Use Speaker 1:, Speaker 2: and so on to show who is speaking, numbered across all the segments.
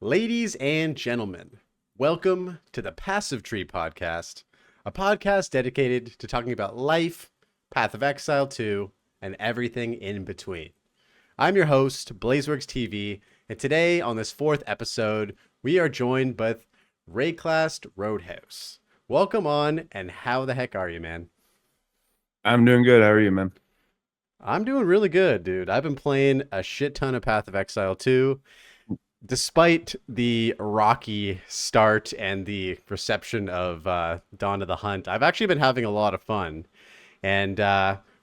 Speaker 1: Ladies and gentlemen, welcome to the Passive Tree Podcast, a podcast dedicated to talking about life, Path of Exile 2, and everything in between. I'm your host, Blazeworks TV, and today on this fourth episode, we are joined with Rayclast Roadhouse. Welcome on, and how the heck are you, man?
Speaker 2: I'm doing good. How are you, man?
Speaker 1: I'm doing really good, dude. I've been playing a shit ton of Path of Exile 2. Despite the rocky start and the reception of Dawn of the Hunt, I've actually been having a lot of fun. And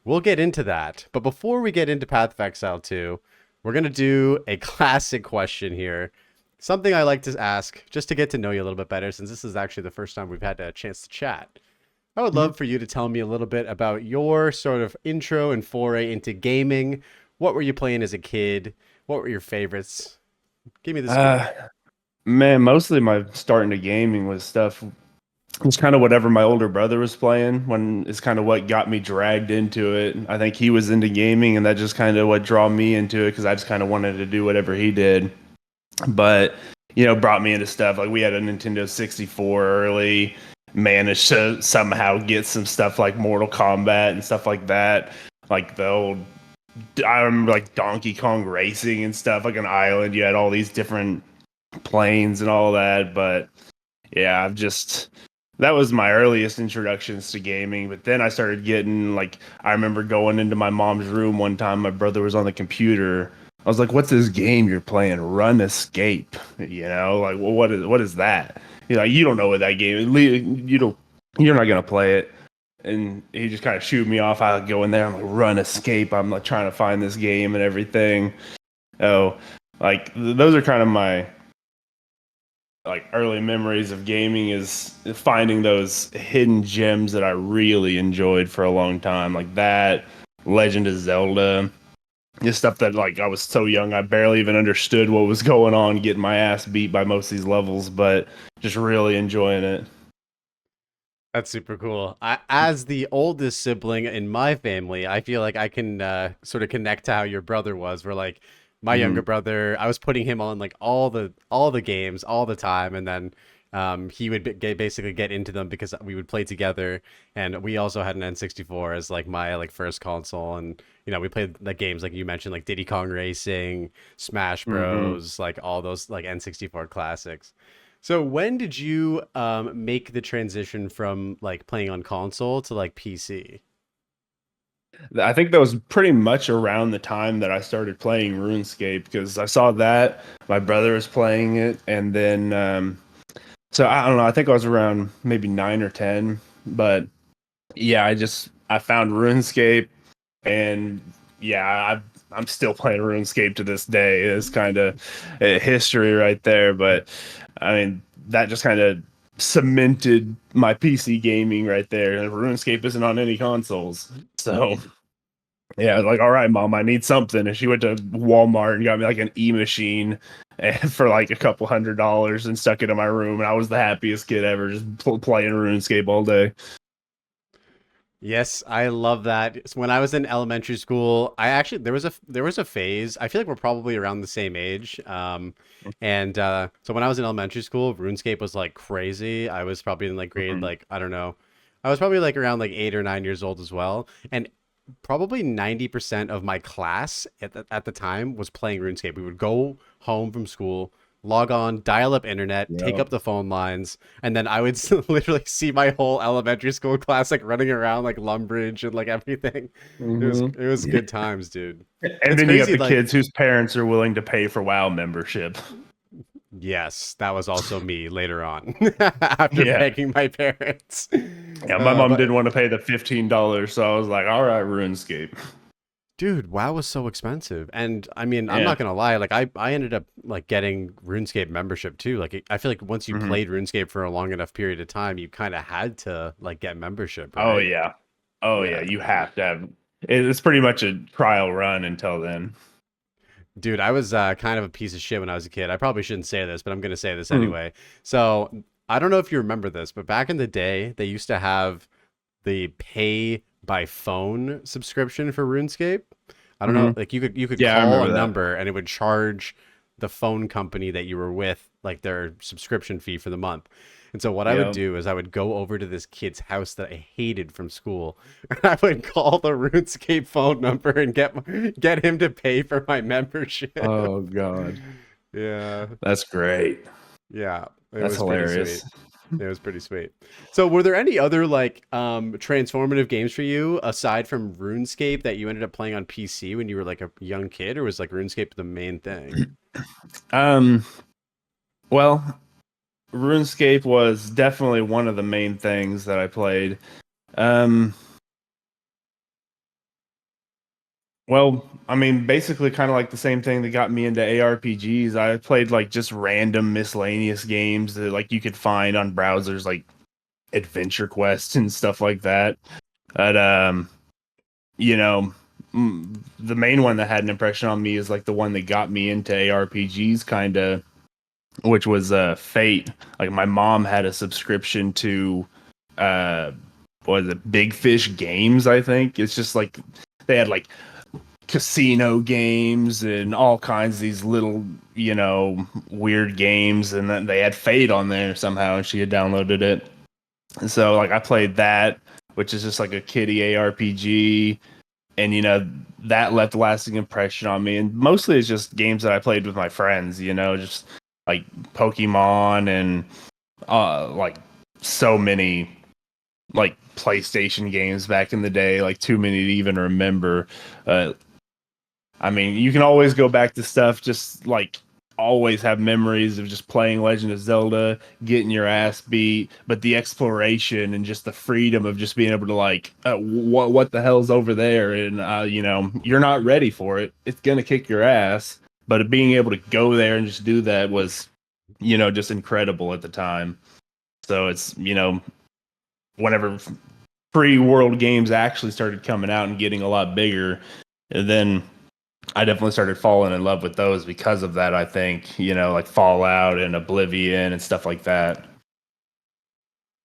Speaker 1: we'll get into that. But before we get into Path of Exile 2, we're going to do a classic question here. Something I like to ask just to get to know you a little bit better, since this is actually the first time we've had a chance to chat. I would love for you to tell me a little bit about your sort of intro and foray into gaming. What were you playing as a kid? What were your favorites? Give me this.
Speaker 2: Man, mostly my start into gaming was stuff. It was kind of whatever my older brother was playing. When it's kind of what got me dragged into it. I think he was into gaming, and that just kind of what drew me into it because I just kind of wanted to do whatever he did. But brought me into stuff like we had a Nintendo 64 early. Managed to somehow get some stuff like Mortal Kombat and stuff like that, like the old. I remember like Donkey Kong Racing and stuff, like an island. You had all these different planes and all that. But yeah, that was my earliest introductions to gaming. But then I started getting I remember going into my mom's room one time. My brother was on the computer. I was like, "What's this game you're playing? Runescape?" Like, well, what is that? You don't know what that game is. You're not gonna play it. And he just kind of shooed me off. I go in there, I'm like, Runescape. I'm like trying to find this game and everything. Oh, those are kind of my early memories of gaming, is finding those hidden gems that I really enjoyed for a long time, like that, Legend of Zelda. Just stuff that I was so young I barely even understood what was going on, getting my ass beat by most of these levels, but just really enjoying it.
Speaker 1: That's super cool. As the oldest sibling in my family, I feel like I can sort of connect to how your brother was. Where my younger brother, I was putting him on all the games all the time, and then he would basically get into them because we would play together, and we also had an N64 as my first console, and we played the games like you mentioned, like Diddy Kong Racing, Smash Bros, all those N64 classics. So when did you make the transition from playing on console to PC?
Speaker 2: I think that was pretty much around the time that I started playing RuneScape, because I saw that my brother was playing it, and then so I don't know. I think I was around maybe 9 or 10, but yeah, I found RuneScape, and yeah, I'm still playing RuneScape to this day. It's kind of history right there, but I mean that just kind of cemented my PC gaming right there. RuneScape isn't on any consoles, so yeah, I was like, all right, mom, I need something. And she went to Walmart and got me an e-machine and for a couple $100 and stuck it in my room. And I was the happiest kid ever, just playing RuneScape all day.
Speaker 1: Yes, I love that. So when I was in elementary school, I actually there was a phase. I feel like we're probably around the same age. And so when I was in elementary school, RuneScape was crazy. I was probably in grade I don't know. I was probably around 8 or 9 years old as well. And probably 90% of my class at the time was playing RuneScape. We would go home from school, log on, dial up internet, take up the phone lines, and then I would literally see my whole elementary school class running around Lumbridge and everything. It was good times, dude.
Speaker 2: And
Speaker 1: It's
Speaker 2: then you got
Speaker 1: crazy,
Speaker 2: the kids whose parents are willing to pay for WoW membership.
Speaker 1: yes, that was also me later on after begging my parents.
Speaker 2: Yeah, my mom
Speaker 1: But
Speaker 2: didn't want to pay the $15, so I was like, all right, RuneScape.
Speaker 1: dude, WoW was so expensive. And I mean, I'm
Speaker 2: Yeah.
Speaker 1: not gonna lie, I ended up getting RuneScape membership too. I feel like once you played RuneScape for a long enough period of time, you kind of had to get membership,
Speaker 2: Oh
Speaker 1: right?
Speaker 2: yeah. Oh yeah,
Speaker 1: Yeah.
Speaker 2: you have to have. It's pretty much a trial run until then.
Speaker 1: Dude, I was kind of a piece of shit when I was a kid. I probably shouldn't say this, but I'm gonna say this
Speaker 2: Mhm.
Speaker 1: anyway. So I don't know if you remember this, but back in the day, they used to have the pay by phone subscription for RuneScape. I don't know,
Speaker 2: Mhm.
Speaker 1: you could
Speaker 2: Yeah, I
Speaker 1: call a
Speaker 2: remember that.
Speaker 1: number and it would charge the phone company that you were with, like their subscription fee for the month. And so what I would
Speaker 2: Yeah.
Speaker 1: do is I would go over to this kid's house that I hated from school, and I would call the RuneScape phone number and get him to pay for my membership.
Speaker 2: Oh God,
Speaker 1: Yeah,
Speaker 2: that's great.
Speaker 1: yeah, it
Speaker 2: That's
Speaker 1: was pretty
Speaker 2: hilarious.
Speaker 1: sweet. It was pretty sweet. So, were there any other like transformative games for you aside from RuneScape that you ended up playing on PC when you were like a young kid, or was like RuneScape the main thing?
Speaker 2: Um, well, RuneScape was definitely one of the main things that I played. Um, well, I mean, basically, kind of like the same thing that got me into ARPGs. I played like just random miscellaneous games that like you could find on browsers, like Adventure Quest and stuff like that. But you know, the main one that had an impression on me is like the one that got me into ARPGs, kind of, which was Fate. Like my mom had a subscription to uh what was it, Big Fish Games, I think. It's just like they had like casino games and all kinds of these little, weird games, and then they had Fate on there somehow, and she had downloaded it. And so like I played that, which is just like a kiddie ARPG, and that left a lasting impression on me. And mostly it's just games that I played with my friends, just like Pokemon and like so many like PlayStation games back in the day, like too many to even remember. Uh, I mean, you can always go back to stuff, just like always have memories of just playing Legend of Zelda, getting your ass beat, but the exploration and just the freedom of just being able to like, what the hell's over there, and you're not ready for it. It's gonna kick your ass, but being able to go there and just do that was, just incredible at the time. So it's whenever free world games actually started coming out and getting a lot bigger, and then I definitely started falling in love with those because of that. I think, like Fallout and Oblivion and stuff like that.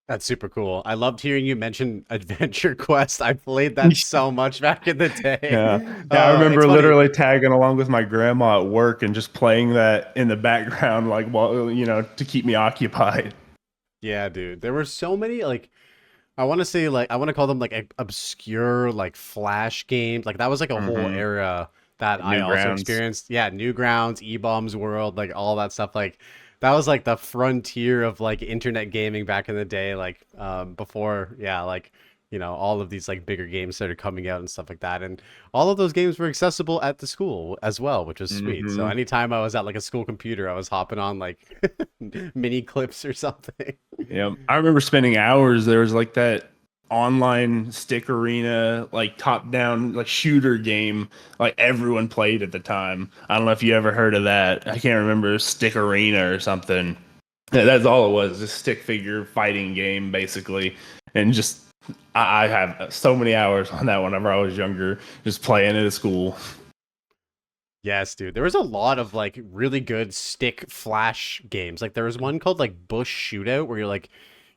Speaker 1: That's super cool. I loved hearing you mention Adventure Quest. I played that so much back in the day.
Speaker 2: Yeah. Yeah, I
Speaker 1: It's
Speaker 2: remember
Speaker 1: funny.
Speaker 2: literally tagging along with my grandma at work and just playing that in the background, like, while, to keep me occupied.
Speaker 1: Yeah, dude. There were so many like I want to say like I want to call them like obscure like flash games. Like that was like a whole
Speaker 2: Hmm.
Speaker 1: era that I also
Speaker 2: Newgrounds.
Speaker 1: experienced. Yeah, Newgrounds, E-Bombs World, like all that stuff. Like that was like the frontier of like internet gaming back in the day. Like before, yeah, like all of these like bigger games started coming out and stuff like that. And all of those games were accessible at the school as well, which was sweet. So
Speaker 2: Hmm.
Speaker 1: anytime I was at like a school computer, I was hopping on like mini clips or something.
Speaker 2: Yeah. I remember spending hours. There was like that online stick arena, like top down, like shooter game, like everyone played at the time. I don't know if you ever heard of that. I can't remember, Stick Arena or something. Yeah, that's all it was, just stick figure fighting game, basically. And just, I have so many hours on that whenever I was younger, just playing it at school.
Speaker 1: Yes, dude. There was a lot of like really good stick flash games. Like there was one called like Bush Shootout where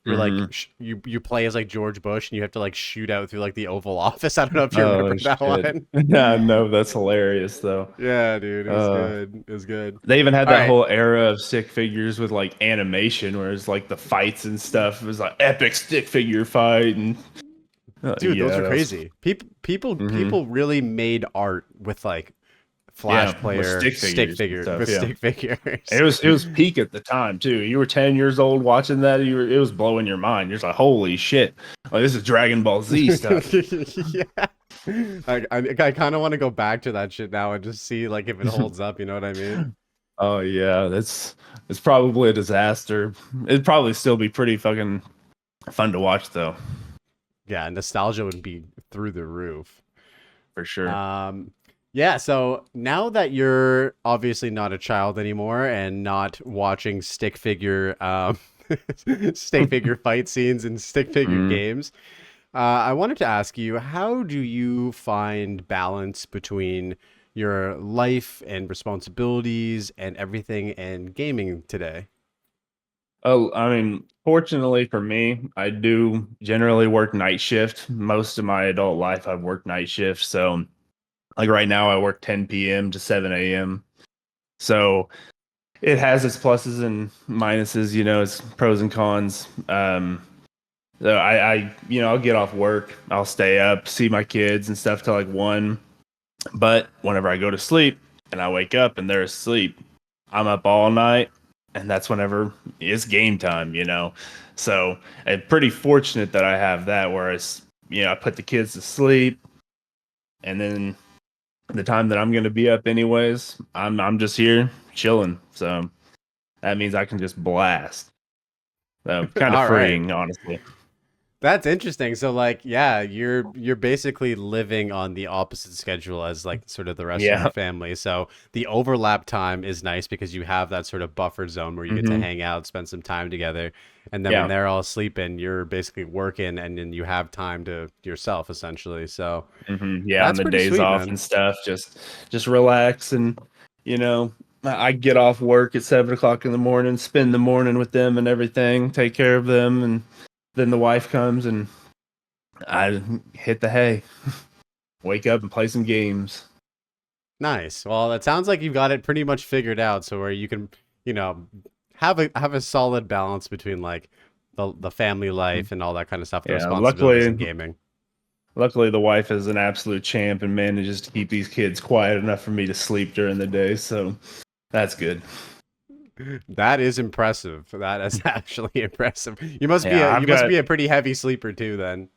Speaker 2: Hmm.
Speaker 1: you play as like George Bush and you have to like shoot out through like the Oval Office. I don't know if you remember
Speaker 2: Oh
Speaker 1: that
Speaker 2: shit!
Speaker 1: one.
Speaker 2: Yeah, no, that's hilarious though.
Speaker 1: Yeah, dude. It was
Speaker 2: Uh,
Speaker 1: good. It was good.
Speaker 2: they even had
Speaker 1: All
Speaker 2: that
Speaker 1: right.
Speaker 2: whole era of stick figures with like animation, where it's like the fights and stuff. It was like epic stick figure fight, and
Speaker 1: Dude, those
Speaker 2: yeah,
Speaker 1: were
Speaker 2: that was.
Speaker 1: crazy. People
Speaker 2: Hmm.
Speaker 1: people really made art with like
Speaker 2: Yeah,
Speaker 1: Flash
Speaker 2: with
Speaker 1: player
Speaker 2: stick
Speaker 1: stick
Speaker 2: figures and
Speaker 1: figure
Speaker 2: stuff.
Speaker 1: with
Speaker 2: Yeah.
Speaker 1: stick figures.
Speaker 2: It was peak at the time too. You were 10 years old watching that. It was blowing your mind. You're just like, holy shit! Like this is Dragon Ball Z stuff.
Speaker 1: Yeah. I kind of want to go back to that shit now and just see like if it holds up, you know what I mean?
Speaker 2: Oh yeah, it's probably a disaster. It'd probably still be pretty fucking fun to watch though,
Speaker 1: Yeah, nostalgia would be through the roof.
Speaker 2: for sure.
Speaker 1: Um yeah, so now that you're obviously not a child anymore and not watching stick figure stick figure fight scenes and stick figure
Speaker 2: Mm.
Speaker 1: games, I wanted to ask you, how do you find balance between your life and responsibilities and everything and gaming today?
Speaker 2: Oh, I mean, fortunately for me, I do generally work night shift. Most of my adult life, I've worked night shift. So, like right now, I work 10 p.m. to 7 a.m. So it has its pluses and minuses, its pros and cons. So I'll get off work, I'll stay up, see my kids and stuff till like 1. But whenever I go to sleep and I wake up and they're asleep, I'm up all night, and that's whenever it's game time. So I'm pretty fortunate that I have that, whereas I put the kids to sleep, and then the time that I'm going to be up anyways, I'm just here chilling. So that means I can just blast. So kind of
Speaker 1: All right.
Speaker 2: freeing, honestly.
Speaker 1: That's interesting. So like, yeah, you're basically living on the opposite schedule as like sort of the rest of your
Speaker 2: Yeah.
Speaker 1: family. So the overlap time is nice because you have that sort of buffer zone where you get to
Speaker 2: Hmm.
Speaker 1: hang out, spend some time together. And then when
Speaker 2: Yeah.
Speaker 1: they're all sleeping, you're basically working and then you have time to yourself essentially. So
Speaker 2: Yeah, on
Speaker 1: that's
Speaker 2: the
Speaker 1: pretty
Speaker 2: days
Speaker 1: sweet,
Speaker 2: off
Speaker 1: man.
Speaker 2: and stuff, just relax, and you know, I get off work at 7 o'clock in the morning, spend the morning with them and everything, take care of them, and then the wife comes and I hit the hay, wake up and play some games.
Speaker 1: Nice. Well, it sounds like you've got it pretty much figured out so where you can, you know, have a solid balance between like the family life and all that kind of stuff, the
Speaker 2: Yeah,
Speaker 1: responsibilities and gaming.
Speaker 2: luckily the wife is an absolute champ and manages to keep these kids quiet enough for me to sleep during the day, so that's good.
Speaker 1: That is impressive. That is actually impressive. You must be
Speaker 2: Yeah,
Speaker 1: a
Speaker 2: I've
Speaker 1: you must
Speaker 2: got
Speaker 1: be a pretty heavy sleeper too then.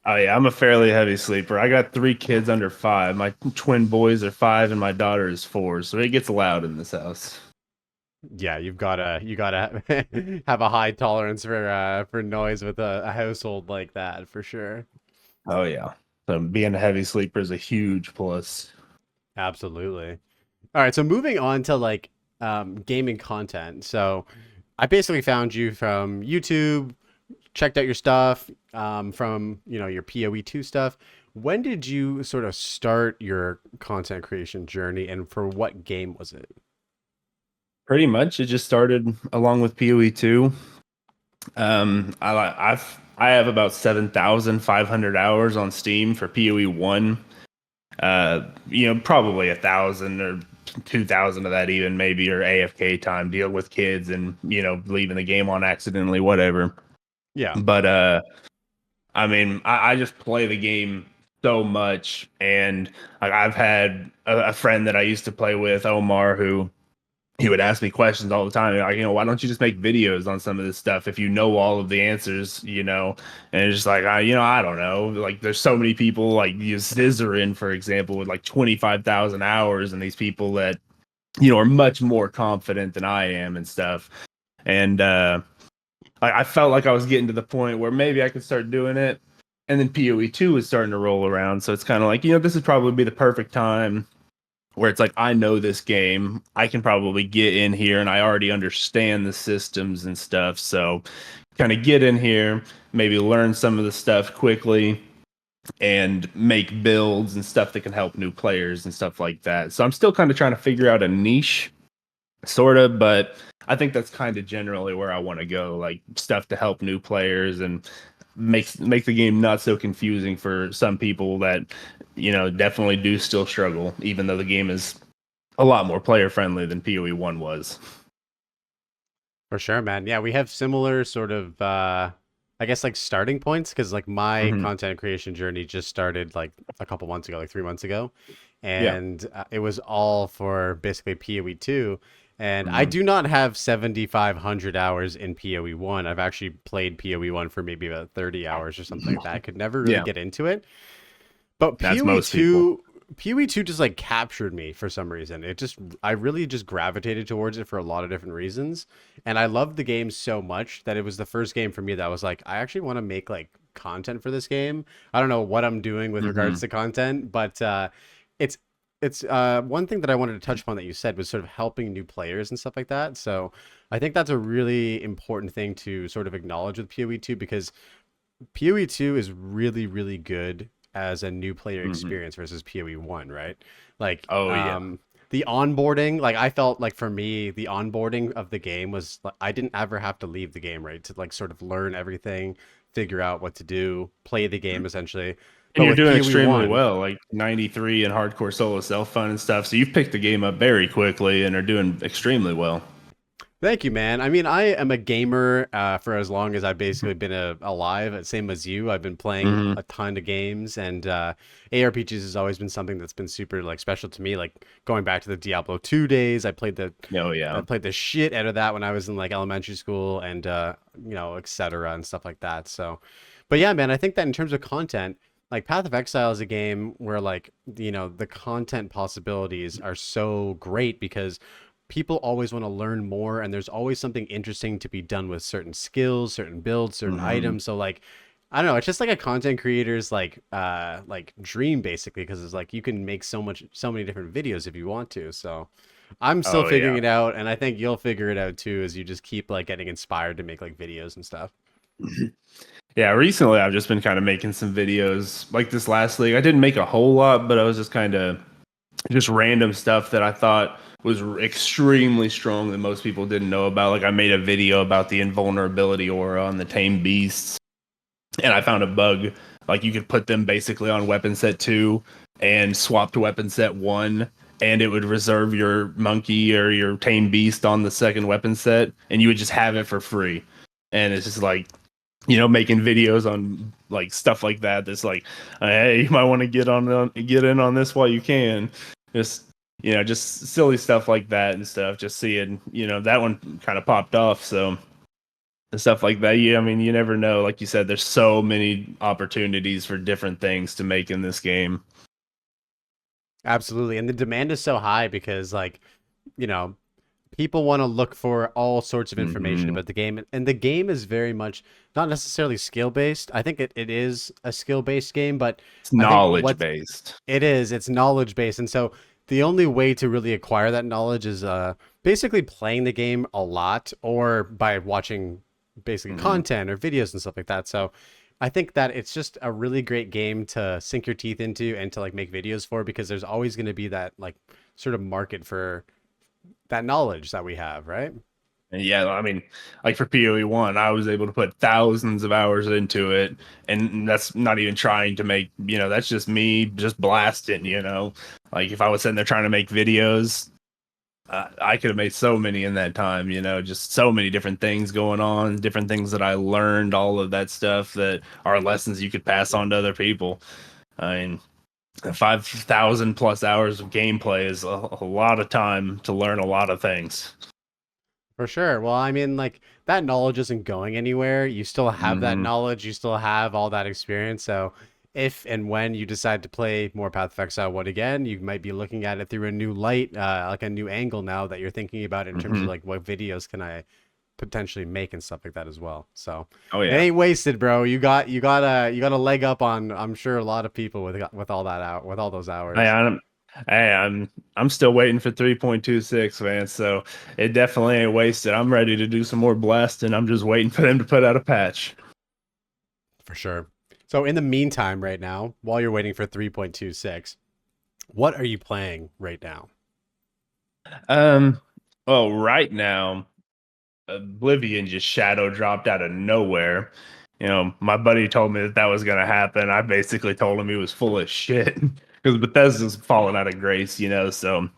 Speaker 2: Oh yeah, I'm a fairly heavy sleeper. I got 3 kids under 5. My twin boys are 5, and my daughter is 4. So it gets loud in this house.
Speaker 1: Yeah, you gotta have a high tolerance for noise with a household like that for sure.
Speaker 2: Oh yeah. So being a heavy sleeper is a huge plus.
Speaker 1: Absolutely. All right, so moving on to like gaming content. So I basically found you from YouTube, checked out your stuff, from your PoE2 stuff. When did you sort of start your content creation journey, and for what game was it?
Speaker 2: Pretty much, it just started along with PoE 2. I have about 7,500 hours on Steam for PoE 1. Probably 1,000 or 2,000 of that even maybe are AFK time, dealing with kids and leaving the game on accidentally, whatever.
Speaker 1: Yeah.
Speaker 2: But I mean, I just play the game so much, and like I've had a friend that I used to play with, Omar, who he would ask me questions all the time. Like, why don't you just make videos on some of this stuff if you know all of the answers. And it's just like, I don't know. Like, there's so many people, like Scissorin, for example, with like 25,000 hours, and these people that, are much more confident than I am and stuff. And I felt like I was getting to the point where maybe I could start doing it. And then PoE 2 was starting to roll around. So it's kind of like, this would probably be the perfect time where it's like, I know this game. I can probably get in here and I already understand the systems and stuff. So kind of get in here, maybe learn some of the stuff quickly and make builds and stuff that can help new players and stuff like that. So I'm still kind of trying to figure out a niche, sort of, but I think that's kind of generally where I want to go, like stuff to help new players and make the game not so confusing for some people that definitely do still struggle, even though the game is a lot more player friendly than PoE 1 was.
Speaker 1: For sure, man. Yeah, we have similar sort of I guess like starting points because like my
Speaker 2: Hmm.
Speaker 1: content creation journey just started like a couple months ago, like 3 months ago,
Speaker 2: Yeah.
Speaker 1: and it was all for basically PoE 2. And I
Speaker 2: Hmm.
Speaker 1: do not have 7,500 hours in PoE 1. I've actually played PoE 1 for maybe about 30 hours or something like that. I could never really
Speaker 2: Yeah.
Speaker 1: get into it. But
Speaker 2: That's
Speaker 1: PoE
Speaker 2: most people.
Speaker 1: 2 PoE 2 just like captured me for some reason. I really just gravitated towards it for a lot of different reasons. And I loved the game so much that it was the first game for me that was like, I actually want to make like content for this game. I don't know what I'm doing with regards
Speaker 2: Hmm.
Speaker 1: to content, but it's it's one thing that I wanted to touch upon that you said was sort of helping new players and stuff like that. So I think that's a really important thing to sort of acknowledge with PoE 2 because PoE 2 is really, really good as a new player
Speaker 2: Hmm.
Speaker 1: experience versus PoE 1, right? Like,
Speaker 2: Oh yeah.
Speaker 1: the onboarding, like I felt like for me, the onboarding of the game was like I didn't ever have to leave the game, right? To like sort of learn everything, figure out what to do, play the game essentially.
Speaker 2: And
Speaker 1: but
Speaker 2: you're
Speaker 1: with
Speaker 2: doing
Speaker 1: PoE
Speaker 2: extremely
Speaker 1: one.
Speaker 2: well, like 93 in hardcore solo self fun and stuff. So you've picked the game up very quickly and are doing extremely well.
Speaker 1: Thank you, man. I mean, I am a gamer for as long as I've basically been alive. Same as you. I've been playing
Speaker 2: Hmm.
Speaker 1: a ton of games, and ARPGs has always been something that's been super like special to me. Like going back to the Diablo 2 days,
Speaker 2: Oh
Speaker 1: I
Speaker 2: yeah.
Speaker 1: played the shit out of that when I was in like elementary school, and et cetera and stuff like that. So, but yeah, man, I think that in terms of content, like Path of Exile is a game where like the content possibilities are so great because people always want to learn more, and there's always something interesting to be done with certain skills, certain builds, certain
Speaker 2: Hmm.
Speaker 1: items. So like I don't know, it's just like a content creator's like dream basically, because it's like you can make so many different videos if you want to. So I'm still
Speaker 2: Oh
Speaker 1: figuring
Speaker 2: yeah.
Speaker 1: it out, and I think you'll figure it out too as you just keep like getting inspired to make like videos and stuff.
Speaker 2: Yeah, recently I've just been kind of making some videos like this last league. I didn't make a whole lot, but I was just kind of just random stuff that I thought was extremely strong that most people didn't know about. Like I made a video about the invulnerability aura on the tame beasts, and I found a bug. Like you could put them basically on weapon set 2 and swap to weapon set 1, and it would reserve your monkey or your tame beast on the second weapon set, and you would just have it for free. And it's just like, making videos on like stuff like that. That's like, hey, you might want to get in on this while you can. Just just silly stuff like that and stuff. Just seeing, that one kind of popped off. So and stuff like that. Yeah, I mean, you never know. Like you said, there's so many opportunities for different things to make in this game.
Speaker 1: Absolutely, and the demand is so high because like you know people want to look for all sorts of information
Speaker 2: Hmm.
Speaker 1: about the game, and the game is very much not necessarily skill based. I think it is a skill based game, but
Speaker 2: It's
Speaker 1: I think
Speaker 2: knowledge
Speaker 1: what
Speaker 2: based.
Speaker 1: it's knowledge based. And so the only way to really acquire that knowledge is basically playing the game a lot or by watching basically
Speaker 2: Hmm.
Speaker 1: content or videos and stuff like that. So I think that it's just a really great game to sink your teeth into and to like make videos for, because there's always going to be that like sort of market for that knowledge that we have, right?
Speaker 2: And yeah, I mean, like for PoE 1, I was able to put thousands of hours into it, and that's not even trying to make, that's just me just blasting. Like if I was sitting there trying to make videos, I could have made so many in that time, just so many different things going on, different things that I learned, all of that stuff that are lessons you could pass on to other people. I mean, 5,000 plus hours of gameplay is a lot of time to learn a lot of things.
Speaker 1: For sure. Well, I mean, like that knowledge isn't going anywhere. You still have that
Speaker 2: Hmm.
Speaker 1: knowledge. You still have all that experience. So, if and when you decide to play more Path of Exile 1 again, you might be looking at it through a new light, like a new angle now that you're thinking about it in terms of
Speaker 2: Hmm.
Speaker 1: like what videos can I potentially make and stuff like that as well. So,
Speaker 2: Oh
Speaker 1: it
Speaker 2: yeah.
Speaker 1: ain't wasted, bro. You got a leg up on I'm sure a lot of people with all that out with all those
Speaker 2: I,
Speaker 1: hours.
Speaker 2: I'm, I'm still waiting for 3.26, man. So it definitely ain't wasted. I'm ready to do some more blasting. I'm just waiting for them to put out a patch.
Speaker 1: For sure. So, in the meantime, right now, while you're waiting for 3.26, what are you playing right now?
Speaker 2: Um, well, right now, Oblivion just shadow dropped out of nowhere. My buddy told me that that was gonna happen. I basically told him he was full of shit because Bethesda's falling out of grace. So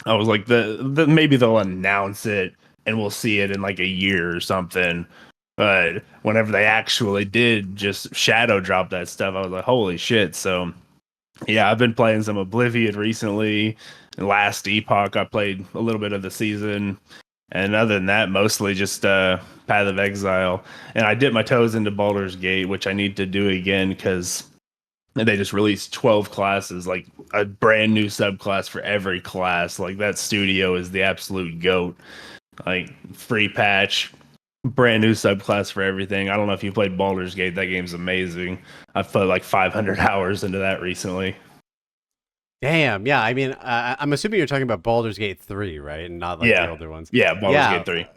Speaker 2: I was like, maybe they'll announce it and we'll see it in like a year or something. But whenever they actually did just shadow drop that stuff, I was like, holy shit. So yeah, I've been playing some Oblivion recently. Last Epoch, I played a little bit of the season. And other than that, mostly just Path of Exile. And I dipped my toes into Baldur's Gate, which I need to do again because they just released 12 classes, like a brand new subclass for every class. Like that studio is the absolute goat. Like free patch, brand new subclass for everything. I don't know if you played Baldur's Gate. That game's amazing. I've put like 500 hours into that recently.
Speaker 1: Damn, yeah. I mean, I'm assuming you're talking about Baldur's Gate 3, right? And not like the
Speaker 2: Yeah.
Speaker 1: older ones.
Speaker 2: Yeah, Baldur's
Speaker 1: Yeah,
Speaker 2: Gate 3.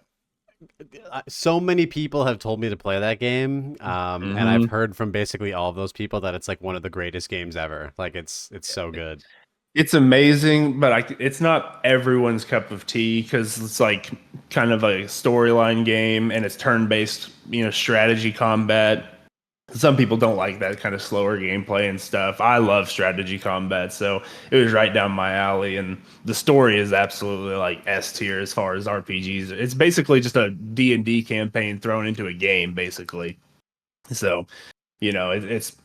Speaker 1: so many people have told me to play that game, and I've
Speaker 2: Hmm.
Speaker 1: heard from basically all of those people that it's like one of the greatest games ever. Like it's so good.
Speaker 2: It's amazing, but it's not everyone's cup of tea because it's like kind of a storyline game and it's turn-based, strategy combat. some people don't like that kind of slower gameplay and stuff. I love strategy combat, so it was right down my alley. And the story is absolutely like S tier as far as RPGs. It's basically just a D&D campaign thrown into a game, basically. So, it's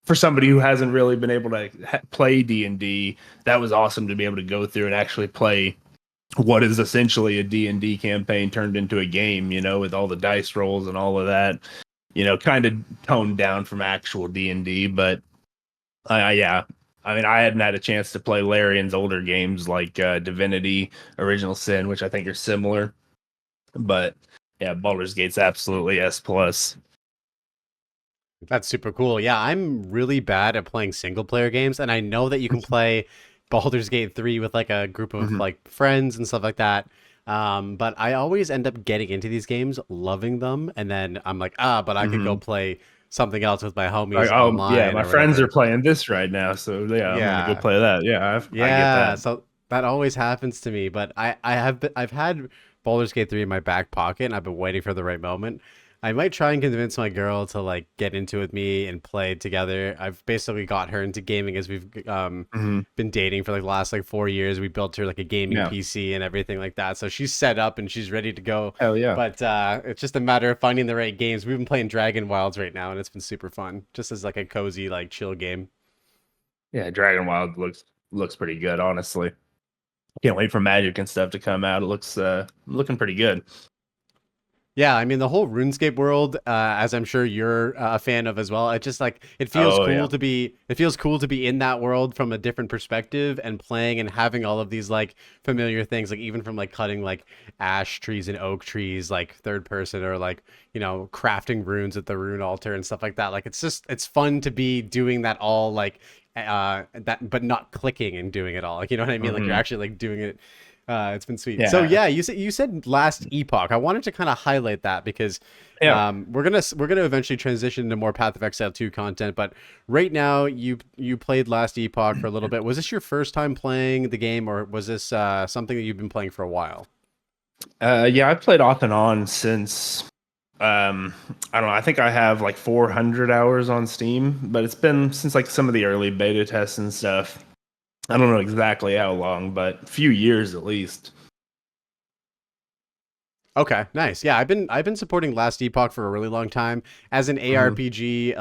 Speaker 2: for somebody who hasn't really been able to play D&D, that was awesome to be able to go through and actually play what is essentially a D&D campaign turned into a game, with all the dice rolls and all of that, kind of toned down from actual D&D. But yeah, I mean, I hadn't had a chance to play Larian's older games like Divinity, Original Sin, which I think are similar. But yeah, Baldur's Gate's absolutely S plus.
Speaker 1: That's super cool. Yeah, I'm really bad at playing single player games, and I know that you can play Baldur's Gate 3 with like a group of
Speaker 2: Mhm.
Speaker 1: like friends and stuff like that. But I always end up getting into these games, loving them, and then I'm like, but I could go
Speaker 2: Mhm.
Speaker 1: play something else with my
Speaker 2: Like,
Speaker 1: homies
Speaker 2: oh yeah,
Speaker 1: online
Speaker 2: my
Speaker 1: or
Speaker 2: friends are
Speaker 1: whatever.
Speaker 2: playing this right now, so yeah, I'm gonna go
Speaker 1: Yeah.
Speaker 2: play that. Yeah, I get
Speaker 1: Yeah,
Speaker 2: that.
Speaker 1: so that always happens to me, but I've had Baldur's Gate 3 in my back pocket and I've been waiting for the right moment. I might try and convince my girl to like get into it with me and play together. I've basically got her into gaming as we've
Speaker 2: Hmm.
Speaker 1: been dating for like the last like 4 years. We built her like a gaming
Speaker 2: Yeah,
Speaker 1: PC and everything like that. So she's set up and she's ready to go.
Speaker 2: hell yeah,
Speaker 1: But it's just a matter of finding the right games. We've been playing Dragon Wilds right now and it's been super fun. Just as like a cozy like chill game.
Speaker 2: yeah. Dragon Wild looks pretty good, honestly. Can't wait for Magic and stuff to come out. It looks looking pretty good.
Speaker 1: Yeah, I mean the whole RuneScape world, as I'm sure you're a fan of as well. It just like it feels
Speaker 2: Oh
Speaker 1: cool
Speaker 2: yeah.
Speaker 1: to be. It feels cool to be in that world from a different perspective and playing and having all of these like familiar things, like even from like cutting like ash trees and oak trees, like third person, or like crafting runes at the rune altar and stuff like that. Like it's fun to be doing that all like that, but not clicking and doing it all. Like you know what I mean? Like you're
Speaker 2: Hmm.
Speaker 1: actually like doing it. It's been sweet. So
Speaker 2: Yeah,
Speaker 1: yeah, you said last Epoch. I wanted to kind of highlight that because
Speaker 2: yeah.
Speaker 1: we're gonna eventually transition to more Path of Exile 2 content. But right now, you played last Epoch for a little bit. Was this your first time playing the game, or was this something that you've been playing for a while?
Speaker 2: Yeah, I've played off and on since I don't know. I think I have like 400 hours on Steam, but it's been since like some of the early beta tests and stuff. I don't know exactly how long, but a few years at least.
Speaker 1: Okay, nice. Yeah, I've been supporting Last Epoch for a really long time as an
Speaker 2: Hmm.
Speaker 1: ARPG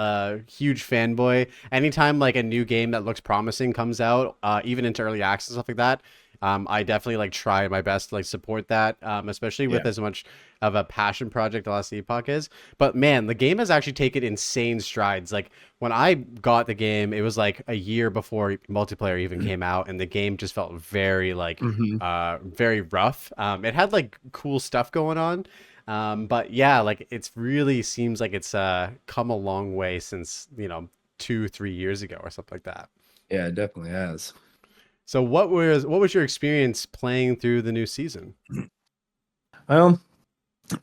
Speaker 1: huge fanboy. Anytime like a new game that looks promising comes out, even into early access and stuff like that, I definitely like try my best to like support that, especially with
Speaker 2: Yeah.
Speaker 1: as much of a passion project Last Epoch is. But man, the game has actually taken insane strides. Like when I got the game, it was like a year before multiplayer even came out, and the game just felt very like
Speaker 2: Hmm.
Speaker 1: very rough. It had like cool stuff going on. But yeah, like it's really seems like it's come a long way since, 2, 3 years ago or something like that.
Speaker 2: Yeah, it definitely has.
Speaker 1: So what was your experience playing through the new season?
Speaker 2: Well,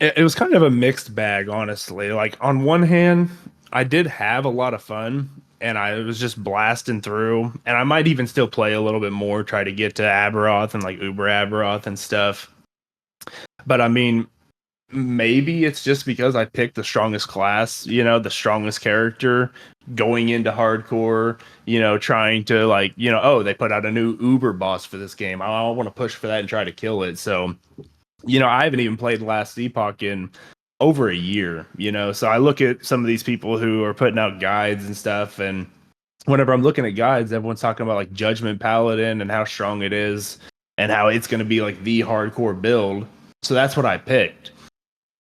Speaker 2: it was kind of a mixed bag, honestly. Like on one hand, I did have a lot of fun and I was just blasting through, and I might even still play a little bit more, try to get to Aberoth and like Uber Aberoth and stuff. But I mean, maybe it's just because I picked the strongest class, the strongest character going into hardcore, trying to like, oh, they put out a new Uber boss for this game. I want to push for that and try to kill it. So, I haven't even played Last Epoch in over a year, So I look at some of these people who are putting out guides and stuff, and whenever I'm looking at guides, everyone's talking about like Judgment Paladin and how strong it is and how it's going to be like the hardcore build. So that's what I picked.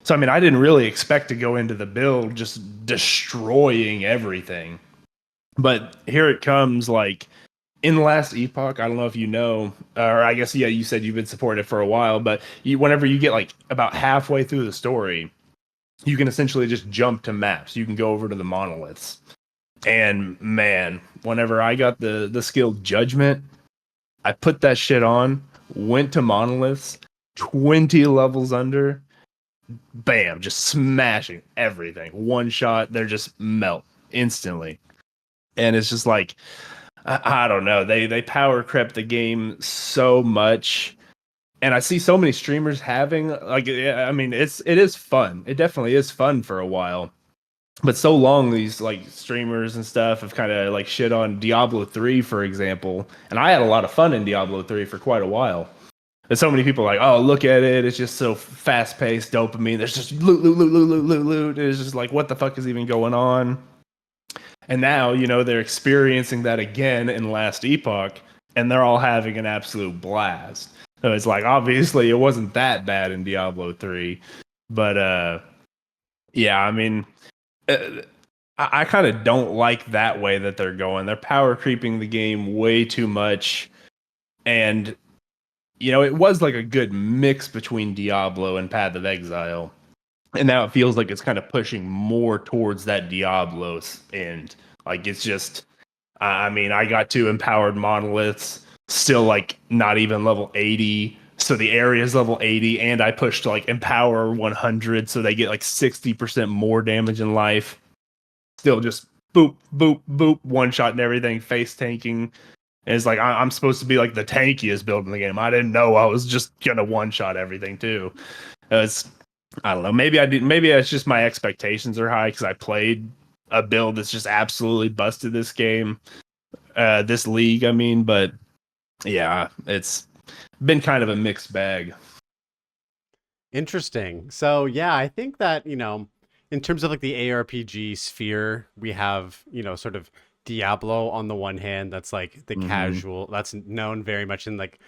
Speaker 2: So I mean, I didn't really expect to go into the build just destroying everything. But here it comes, like in the last Epoch. I don't know if you know, or I guess yeah, you said you've been supporting it for a while, but whenever you get like about halfway through the story, you can essentially just jump to maps. You can go over to the monoliths. And man, whenever I got the skill Judgment, I put that shit on, went to monoliths, 20 levels under, bam, just smashing everything. One shot, they're just melt instantly. And it's just like I don't know. They power crept the game so much. And I see so many streamers having like I mean it is fun. It definitely is fun for a while. But so long these like streamers and stuff have kind of like shit on Diablo 3, for example. And I had a lot of fun in Diablo 3 for quite a while. And so many people are like, oh, look at it. It's just so fast paced dopamine. There's just loot, loot, loot, loot, loot, loot, loot. It's just like, what the fuck is even going on? And now, they're experiencing that again in Last Epoch, and they're all having an absolute blast. So it's like, obviously, it wasn't that bad in Diablo 3. But, yeah, I mean, uh, I kind of don't like that way that they're going. They're power creeping the game way too much. And, it was like a good mix between Diablo and Path of Exile. And now it feels like it's kind of pushing more towards that Diablo's end. Like, it's just, I mean, I got two empowered monoliths, still like not even level 80. So the area is level 80, and I pushed like empower 100, so they get like 60% more damage in life. Still just boop, boop, boop, one shot and everything, face tanking. And it's like I'm supposed to be like the tankiest build in the game. I didn't know I was just gonna one shot everything too. It's I don't know. Maybe I did. Maybe it's just my expectations are high because I played a build that's just absolutely busted this game, this league. I mean, but yeah, it's been kind of a mixed bag.
Speaker 1: Interesting. So yeah, I think that, in terms of like the ARPG sphere, we have, sort of Diablo on the one hand, that's like the
Speaker 2: Mm-hmm.
Speaker 1: casual, that's known very much in like,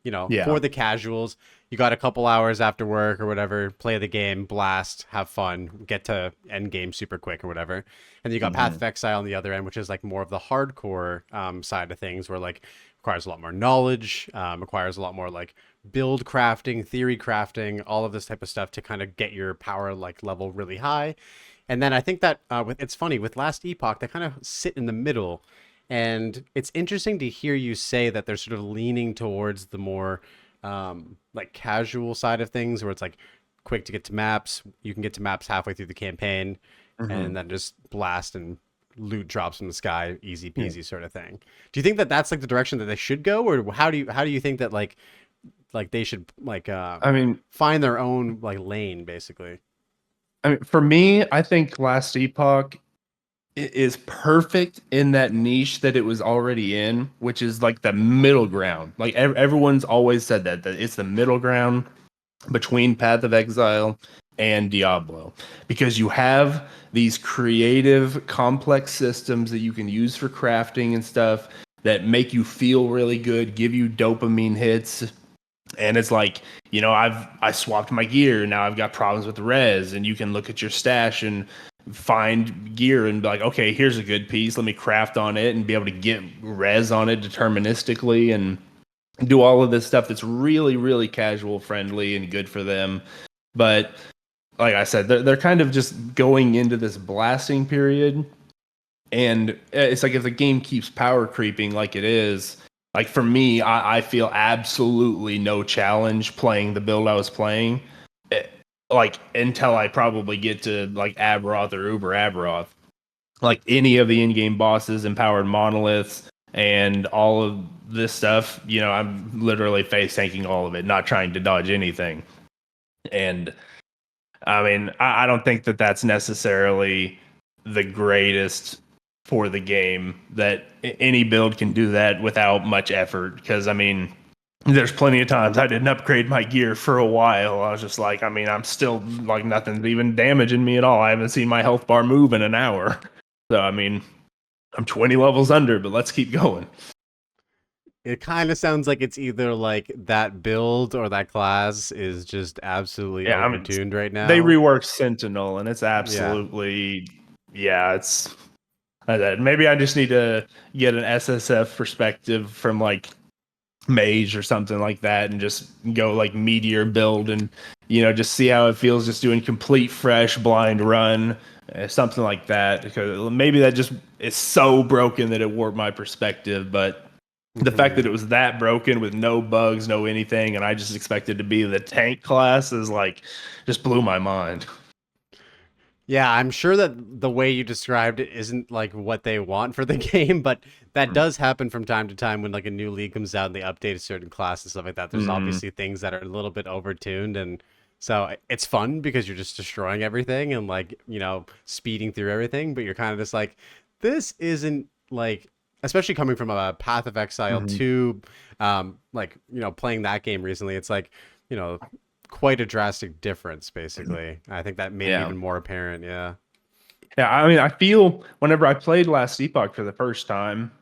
Speaker 1: for
Speaker 2: Yeah.
Speaker 1: the casuals. You got a couple hours after work or whatever, play the game, blast, have fun, get to end game super quick or whatever. And you got Path
Speaker 2: Mm-hmm.
Speaker 1: of Exile on the other end, which is like more of the hardcore side of things, where like requires a lot more knowledge, requires a lot more like build crafting, theory crafting, all of this type of stuff to kind of get your power like level really high. And then I think that it's funny with Last Epoch, they kind of sit in the middle. And it's interesting to hear you say that they're sort of leaning towards the more like casual side of things, where it's like quick to get to maps. You can get to maps halfway through the campaign,
Speaker 2: Mm-hmm.
Speaker 1: and then just blast and loot drops from the sky, easy
Speaker 2: Yeah.
Speaker 1: peasy sort of thing. Do you think that that's like the direction that they should go, or how do you think that like they should like
Speaker 2: I mean,
Speaker 1: find their own like lane basically?
Speaker 2: for me, I think Last Epoch is perfect in that niche that it was already in, which is like the middle ground. Like everyone's always said that it's the middle ground between Path of Exile and Diablo, because you have these creative, complex systems that you can use for crafting and stuff that make you feel really good, give you dopamine hits. And it's like, I swapped my gear. Now I've got problems with res, and you can look at your stash and find gear and be like, okay, here's a good piece. Let me craft on it and be able to get res on it deterministically and do all of this stuff that's really, really casual friendly and good for them. But like I said, they're kind of just going into this blasting period. And it's like if the game keeps power creeping like it is, like for me, I feel absolutely no challenge playing the build I was playing. eh, Like until I probably get to like Aberoth or Uber Aberoth. Like any of the in-game bosses, empowered monoliths, and all of this stuff, I'm literally face tanking all of it, not trying to dodge anything. And I mean, I don't think that that's necessarily the greatest for the game, that any build can do that without much effort. Because, I mean, there's plenty of times I didn't upgrade my gear for a while. I was just like, I mean, I'm still like nothing's even damaging me at all. I haven't seen my health bar move in an hour. So, I mean, I'm 20 levels under, but let's keep going.
Speaker 1: It kind of sounds like it's either like that build or that class is just absolutely
Speaker 2: Yeah, I mean,
Speaker 1: overtuned right
Speaker 2: they
Speaker 1: now.
Speaker 2: reworked Sentinel, and it's
Speaker 1: Yeah.
Speaker 2: absolutely, yeah, it's. Maybe I just need to get an SSF perspective from like Mage or something like that, and just go like Meteor build, and just see how it feels just doing complete fresh blind run, something like that. Because maybe that just is so broken that it warped my perspective, but the fact that
Speaker 1: Hmm.
Speaker 2: it was that broken with no bugs, no anything, and I just expected to be the tank class is like just blew my mind.
Speaker 1: Yeah, I'm sure that the way you described it isn't like what they want for the game, but that does happen from time to time when like a new league comes out and they update a certain class and stuff like that. There's
Speaker 2: Mm-hmm.
Speaker 1: obviously things that are a little bit overtuned, and So it's fun because you're just destroying everything and like, speeding through everything, but you're kind of just like, this isn't like, especially coming from a Path of Exile
Speaker 2: Hmm.
Speaker 1: 2, like, playing that game recently, it's like, you know, quite a drastic difference, basically. I think that made it
Speaker 2: Yeah.
Speaker 1: even more apparent. Yeah.
Speaker 2: Yeah, I mean, I feel whenever I played Last Epoch for the first time,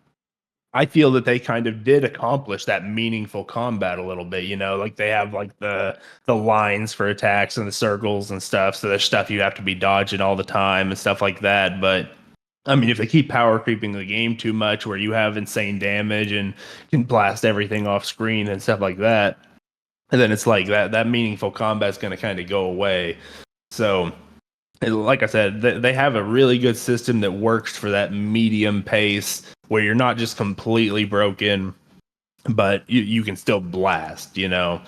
Speaker 2: I feel that they kind of did accomplish that meaningful combat a little bit, like they have like the lines for attacks and the circles and stuff, so there's stuff you have to be dodging all the time and stuff like that. But I mean, if they keep power creeping the game too much where you have insane damage and can blast everything off screen and stuff like that, and then it's like that meaningful combat's going to kind of go away. So like I said, they have a really good system that works for that medium pace where you're not just completely broken, but you can still blast. So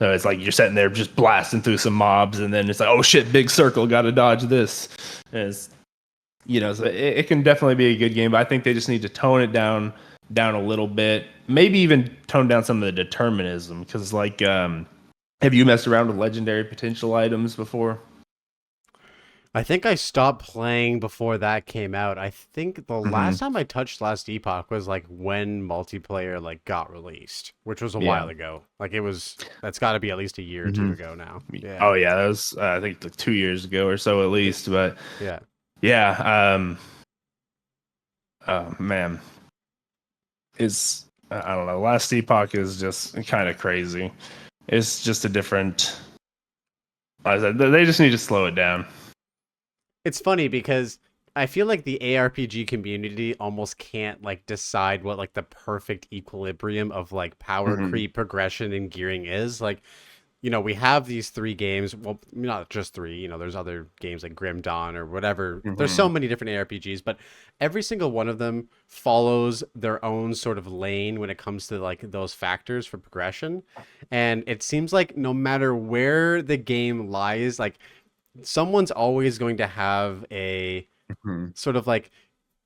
Speaker 2: it's like you're sitting there just blasting through some mobs, and then it's like, oh shit, big circle, got to dodge this. And so it can definitely be a good game, but I think they just need to tone it down a little bit, maybe even tone down some of the determinism, because like, have you messed around with legendary potential items before?
Speaker 1: I think I stopped playing before that came out. I think the
Speaker 2: Hmm.
Speaker 1: last time I touched Last Epoch was like when multiplayer like got released, which was a
Speaker 2: Yeah.
Speaker 1: while ago. Like that's got to be at least a year or two
Speaker 2: Hmm.
Speaker 1: ago now.
Speaker 2: Oh
Speaker 1: Yeah.
Speaker 2: yeah, that was I think like 2 years ago or so at
Speaker 1: Yeah.
Speaker 2: least. But
Speaker 1: Yeah.
Speaker 2: yeah, oh man, it's I don't know. Last Epoch is just kind of crazy. It's just a different. Like I said, they just need to slow it down.
Speaker 1: It's funny because I feel like the ARPG community almost can't like decide what like the perfect equilibrium of like power
Speaker 2: Hmm.
Speaker 1: creep, progression, and gearing is. Like, we have these three games. Well, not just three. There's other games like Grim Dawn or whatever. There's so
Speaker 2: Hmm.
Speaker 1: many different ARPGs, but every single one of them follows their own sort of lane when it comes to like those factors for progression. And it seems like no matter where the game lies, like someone's always going to have a
Speaker 2: Hmm.
Speaker 1: sort of like,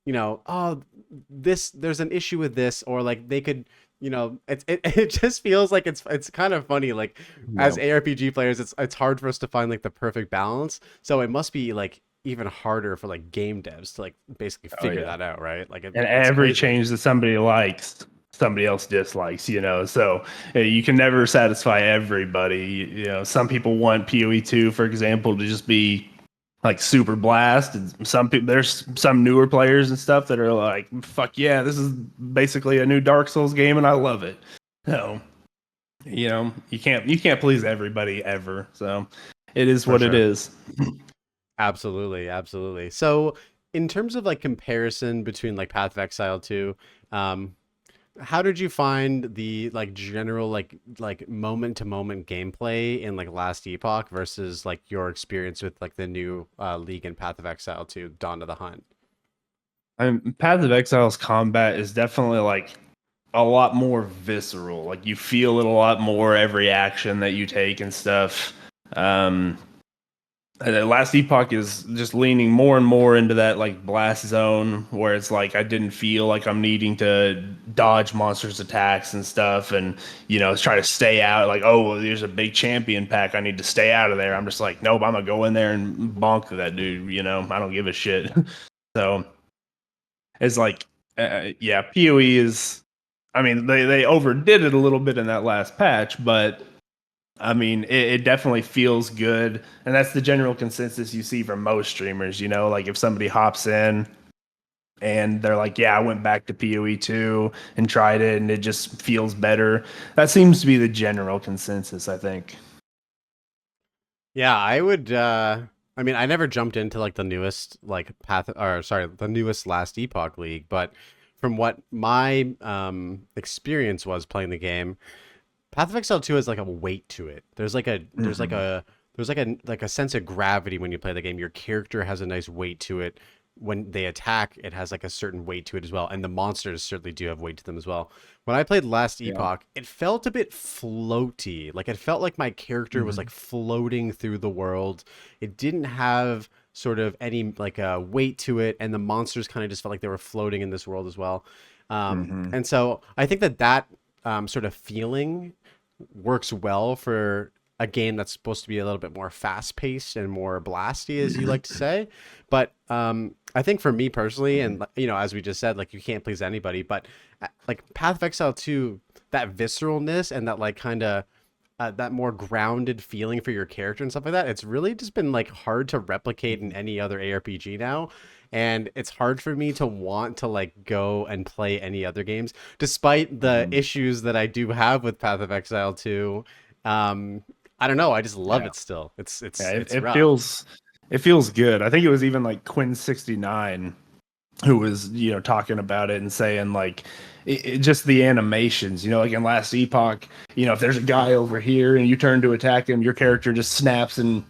Speaker 1: oh, this there's an issue with this, or like they could, it just feels like it's kind of funny. Like as
Speaker 2: Yeah.
Speaker 1: ARPG players, it's hard for us to find like the perfect balance. So it must be like even harder for like game devs to like basically
Speaker 2: Oh
Speaker 1: figure
Speaker 2: yeah.
Speaker 1: that out, right? Like
Speaker 2: And
Speaker 1: it's
Speaker 2: every
Speaker 1: crazy.
Speaker 2: change that somebody likes, somebody else dislikes. So you can never satisfy everybody. Some people want PoE 2, for example, to just be like super blast, and some people, there's some newer players and stuff that are like, fuck yeah, this is basically a new Dark Souls game and I love it. So you can't please everybody ever. So it is
Speaker 1: For
Speaker 2: what it
Speaker 1: sure.
Speaker 2: is.
Speaker 1: Absolutely, absolutely. So in terms of like comparison between like Path of Exile 2, um, how did you find the like general like moment to moment gameplay in like Last Epoch versus like your experience with like the new League and Path of Exile 2 Dawn of the Hunt?
Speaker 2: Path of Exile's combat is definitely like a lot more visceral. Like you feel it a lot more every action that you take and stuff. Um, Last Epoch is just leaning more and more into that like blast zone where it's like I didn't feel like I'm needing to dodge monsters' attacks and stuff, and try to stay out. Like, oh, well, there's a big champion pack, I need to stay out of there. I'm just like, nope, I'm gonna go in there and bonk that dude. I don't give a shit. So it's like, yeah, PoE is. I mean, they overdid it a little bit in that last patch, but I mean, it definitely feels good, and that's the general consensus you see from most streamers. Like if somebody hops in and they're like, "Yeah, I went back to PoE 2 and tried it, and it just feels better." That seems to be the general consensus, I think.
Speaker 1: Yeah, I would I mean, I never jumped into like the newest like Path or sorry, the newest Last Epoch League, but from what my experience was playing the game, Path of Exile 2 has like a weight to it.
Speaker 2: Hmm.
Speaker 1: There's like a sense of gravity when you play the game. Your character has a nice weight to it. When they attack, it has like a certain weight to it as well. And the monsters certainly do have weight to them as well. When I played Last
Speaker 2: Yeah.
Speaker 1: Epoch, it felt a bit floaty. Like it felt like my character was like
Speaker 2: Hmm.
Speaker 1: floating through the world. It didn't have sort of any like weight to it, and the monsters kind of just felt like they were floating in this world as well.
Speaker 2: Hmm.
Speaker 1: And so I think that sort of feeling works well for a game that's supposed to be a little bit more fast paced and more blasty, as you like to say. But I think for me personally, and as we just said, like you can't please anybody, but like Path of Exile 2, that visceralness and that like kind of that more grounded feeling for your character and stuff like that, it's really just been like hard to replicate in any other ARPG now. And it's hard for me to want to like go and play any other games, despite the
Speaker 2: Mhm.
Speaker 1: issues that I do have with Path of Exile 2. Um, I don't know. I just love
Speaker 2: Yeah,
Speaker 1: it still. It's
Speaker 2: yeah,
Speaker 1: it's
Speaker 2: it,
Speaker 1: it's
Speaker 2: it
Speaker 1: rough
Speaker 2: feels it feels good. I think it was even like Quinn69 who was talking about it and saying like just the animations, like in last Epoch, if there's a guy over here and you turn to attack him, your character just snaps and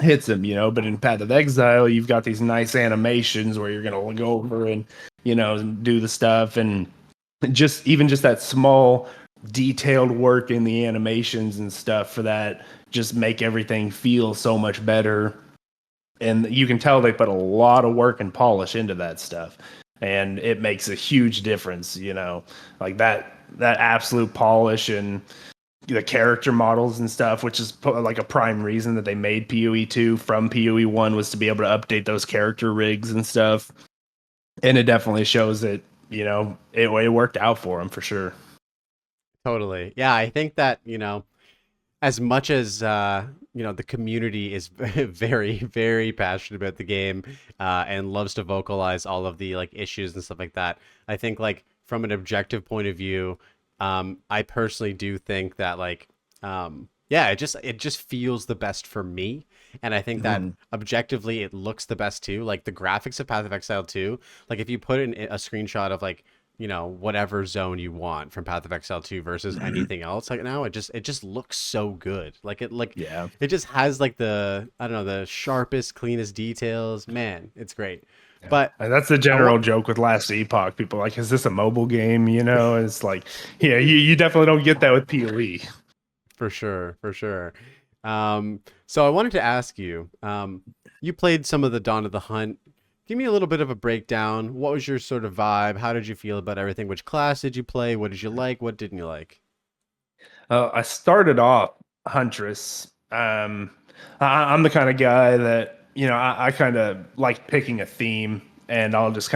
Speaker 2: hits him, but in Path of Exile you've got these nice animations where you're gonna go over and do the stuff, and just that small detailed work in the animations and stuff for that just make everything feel so much better. And you can tell they put a lot of work and polish into that stuff, and it makes a huge difference, like that absolute polish and the character models and stuff, which is like a prime reason that they made PoE 2 from PoE 1 was to be able to update those character rigs and stuff. And it definitely shows that it worked out for them for sure.
Speaker 1: totally. Yeah, I think that as much as the community is very very passionate about the game and loves to vocalize all of the like issues and stuff like that, I think like from an objective point of view, I personally do think that like yeah, it just feels the best for me. And I think that
Speaker 2: Mhm.
Speaker 1: objectively it looks the best too. Like the graphics of Path of Exile 2, like if you put in a screenshot of like whatever zone you want from Path of Exile 2 versus anything else like now, it just looks so good.
Speaker 2: Yeah.
Speaker 1: It just has like the, I don't know, the sharpest, cleanest details. Man, it's great.
Speaker 2: Yeah.
Speaker 1: But
Speaker 2: And that's the
Speaker 1: I want
Speaker 2: general joke with Last Epoch. People are like, is this a mobile game? It's like, yeah, you definitely don't get that with PoE.
Speaker 1: for sure, for sure. So I wanted to ask you, you played some of the Dawn of the Hunt. Give me a little bit of a breakdown. What was your sort of vibe? How did you feel about everything? Which class did you play? What did you like? What didn't you like?
Speaker 2: I started off Huntress. I'm the kind of guy that, I kind of like picking a theme and I'll just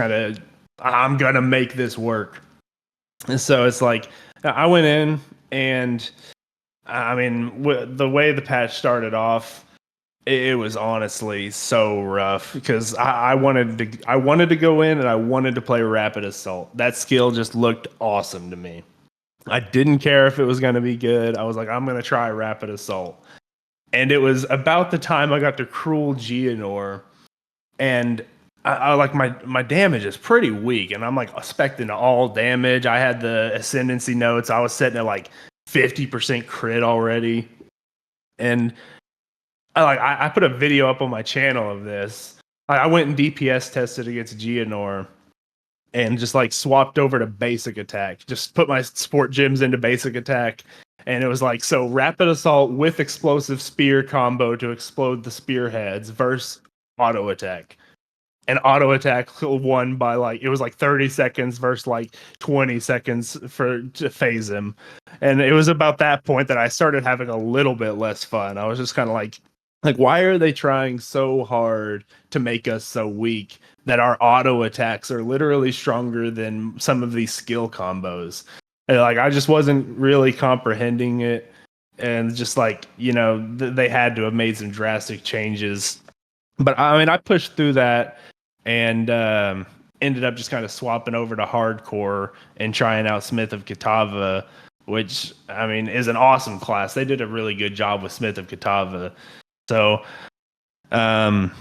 Speaker 2: I'm going to make this work. And so it's like, I went in and I mean, the way the patch started off, it was honestly so rough because I wanted to go in and I wanted to play Rapid Assault. That skill just looked awesome to me. I didn't care if it was going to be good. I was like, I'm going to try Rapid Assault. And it was about the time I got to Cruel Geonor, and I like my damage is pretty weak, and I'm like expecting all damage. I had the ascendancy notes. I was setting at like 50% crit already, and I put a video up on my channel of this. I went and DPS tested against Geonor and just like swapped over to basic attack. Just put my sport gems into basic attack. And it was like, so rapid assault with explosive spear combo to explode the spearheads versus auto attack. And auto attack won by like, it was like 30 seconds versus like 20 seconds to phase him. And it was about that point that I started having a little bit less fun. I was just kind of like, why are they trying so hard to make us so weak that our auto attacks are literally stronger than some of these skill combos? And like, I just wasn't really comprehending it. And just like, they had to have made some drastic changes. But I mean, I pushed through that and ended up just kind of swapping over to hardcore and trying out Smith of Kitava, which I mean is an awesome class. They did a really good job with Smith of Kitava. So um,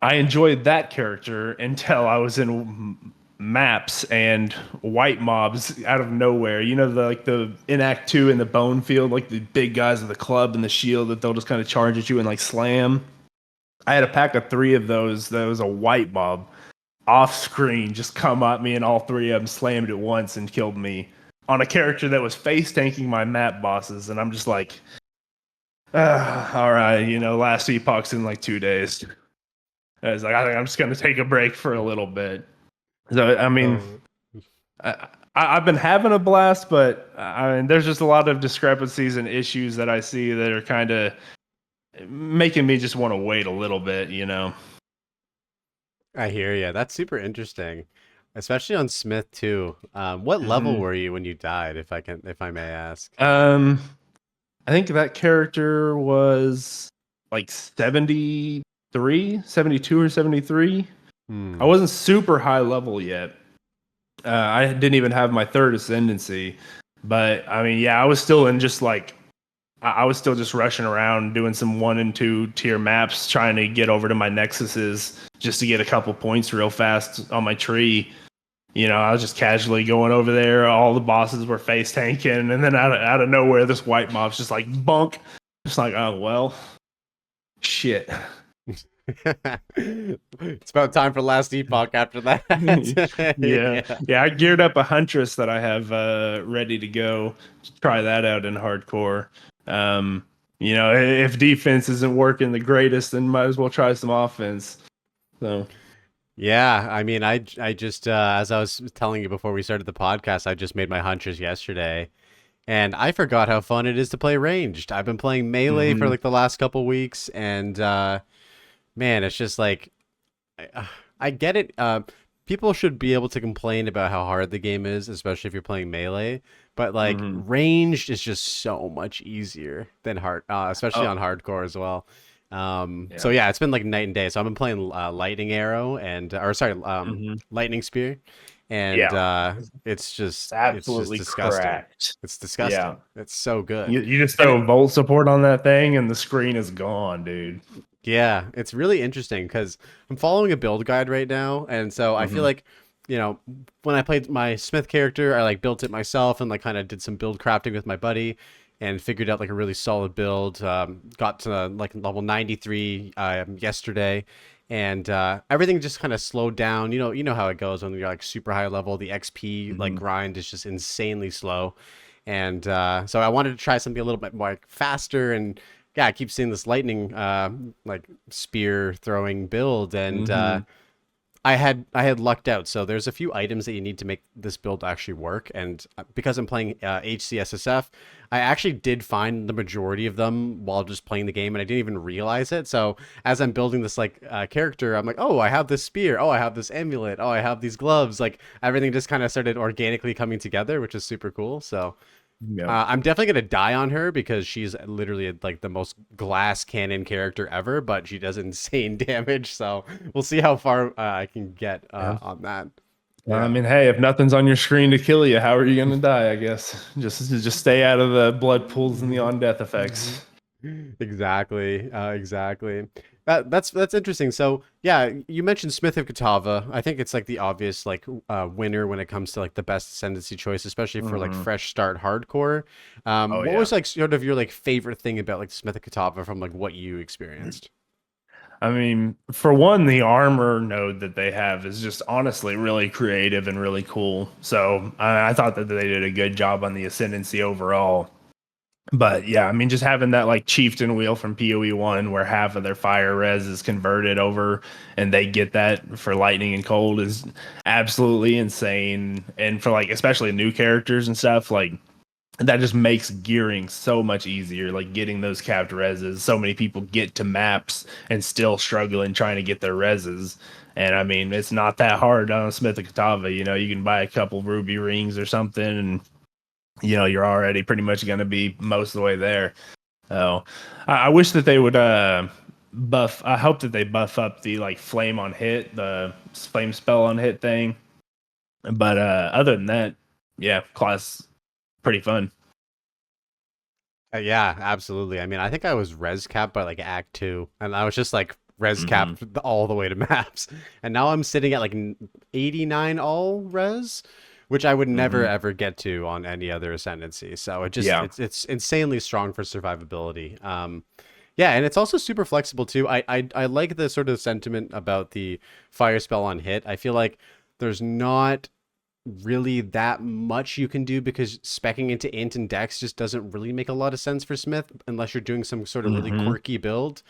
Speaker 2: I enjoyed that character until I was in maps and white mobs out of nowhere. The in Act 2 in the bone field, like the big guys with the club and the shield that they'll just kind of charge at you and like slam. I had a pack of 3 of those. That was a white mob off screen, just come at me, and all 3 of them slammed at once and killed me on a character that was face tanking my map bosses. And I'm just like, all right, last epoch's in like 2 days. I was like, I think I'm just gonna take a break for a little bit. So I mean,
Speaker 1: Oh,
Speaker 2: I've been having a blast, but I mean, there's just a lot of discrepancies and issues that I see that are kind of making me just want to wait a little bit, you know.
Speaker 1: I hear you. That's super interesting, especially on Smith too. What level
Speaker 2: hmm
Speaker 1: were you when you died, if I may ask?
Speaker 2: Um, I think that character was like 73, 72 or 73. I
Speaker 1: Hmm.
Speaker 2: wasn't super high level yet. I didn't even have my third ascendancy, but I mean, yeah, I was still in just like I was still just rushing around doing some 1 and 2 tier maps, trying to get over to my nexuses just to get a couple points real fast on my tree. You know, I was just casually going over there. All the bosses were face tanking, and then out of nowhere, this white mob's just like bunk. Just like, oh well, shit.
Speaker 1: It's about time for last epoch after that.
Speaker 2: Yeah,
Speaker 1: Yeah.
Speaker 2: yeah. I geared up a huntress that I have ready to go. Try that out in hardcore. Um, you know, if defense isn't working the greatest, then might as well try some offense. So,
Speaker 1: Yeah, I mean, I just as I was telling you before we started the podcast, I just made my hunters yesterday, and I forgot how fun it is to play ranged. I've been playing melee for
Speaker 2: hmm
Speaker 1: like the last couple weeks, and man, it's just like I get it. People should be able to complain about how hard the game is, especially if you're playing melee. But like
Speaker 2: hmm
Speaker 1: ranged is just so much easier than hard, especially
Speaker 2: Oh,
Speaker 1: on hardcore as well. So
Speaker 2: yeah.
Speaker 1: yeah, it's been like night and day. So I've been playing lightning arrow and or sorry,
Speaker 2: hmm
Speaker 1: lightning spear, and
Speaker 2: Yeah. It's
Speaker 1: it's just
Speaker 2: absolutely
Speaker 1: disgusting.
Speaker 2: cracked.
Speaker 1: It's
Speaker 2: Yeah.
Speaker 1: disgusting. It's so good.
Speaker 2: You just
Speaker 1: And
Speaker 2: throw volt support on that thing, and the screen is gone, dude.
Speaker 1: yeah, it's really interesting because I'm following a build guide right now, and so I feel
Speaker 2: hmm
Speaker 1: like, when I played my Smith character, I like built it myself and like kind of did some build crafting with my buddy, and figured out like a really solid build. Got to like level 93 yesterday, and everything just kind of slowed down. You know how it goes when you're like super high level. The XP like
Speaker 2: hmm
Speaker 1: grind is just insanely slow, and so I wanted to try something a little bit more like, faster and yeah, I keep seeing this lightning like spear throwing build, and
Speaker 2: hmm
Speaker 1: I had lucked out. So there's a few items that you need to make this build actually work, and because I'm playing HCSSF, I actually did find the majority of them while just playing the game, and I didn't even realize it. So as I'm building this like character, I'm like, oh, I have this spear, oh, I have this amulet, oh, I have these gloves. Like everything just kind of started organically coming together, which is super cool. So.
Speaker 2: Yep.
Speaker 1: I'm definitely gonna die on her because she's literally like the most glass cannon character ever, but she does insane damage. So we'll see how far I can get
Speaker 2: Yeah.
Speaker 1: on that.
Speaker 2: I
Speaker 1: Yeah.
Speaker 2: mean, hey, if nothing's on your screen to kill you, how are you gonna die? I guess just stay out of the blood pools and the on death effects.
Speaker 1: Exactly. Exactly. That's interesting. So yeah, you mentioned Smith of Katava. I think it's like the obvious like winner when it comes to like the best ascendancy choice, especially for like
Speaker 2: hmm
Speaker 1: fresh start hardcore.
Speaker 2: Oh
Speaker 1: What
Speaker 2: yeah.
Speaker 1: was like sort of your like favorite thing about like Smith of Katava from like what you experienced?
Speaker 2: I mean, for one, the armor node that they have is just honestly really creative and really cool. So I thought that they did a good job on the ascendancy overall. But yeah, I mean, just having that like chieftain wheel from PoE 1 where half of their fire res is converted over and they get that for lightning and cold is absolutely insane. And for like, especially new characters and stuff, like that just makes gearing so much easier. Like getting those capped reses. So many people get to maps and still struggling trying to get their reses. And I mean, it's not that hard on Smith of Katava. You know, you can buy a couple ruby rings or something and you know you're already pretty much going to be most of the way there. So I wish that they would buff. I hope that they buff up the like flame on hit, the flame spell on hit thing. But other than that, yeah, class pretty fun.
Speaker 1: Yeah, absolutely. I mean, I think I was res capped by like Act 2, and I was just like res
Speaker 2: hmm
Speaker 1: capped all the way to maps. And now I'm sitting at like 89 all res, which I would never
Speaker 2: hmm
Speaker 1: ever get to on any other ascendancy. So
Speaker 2: Yeah.
Speaker 1: it's insanely strong for survivability. Yeah, and it's also super flexible too. I like the sort of sentiment about the fire spell on hit. I feel like there's not really that much you can do because specking into int and dex just doesn't really make a lot of sense for Smith unless you're doing some sort of really
Speaker 2: hmm
Speaker 1: quirky build.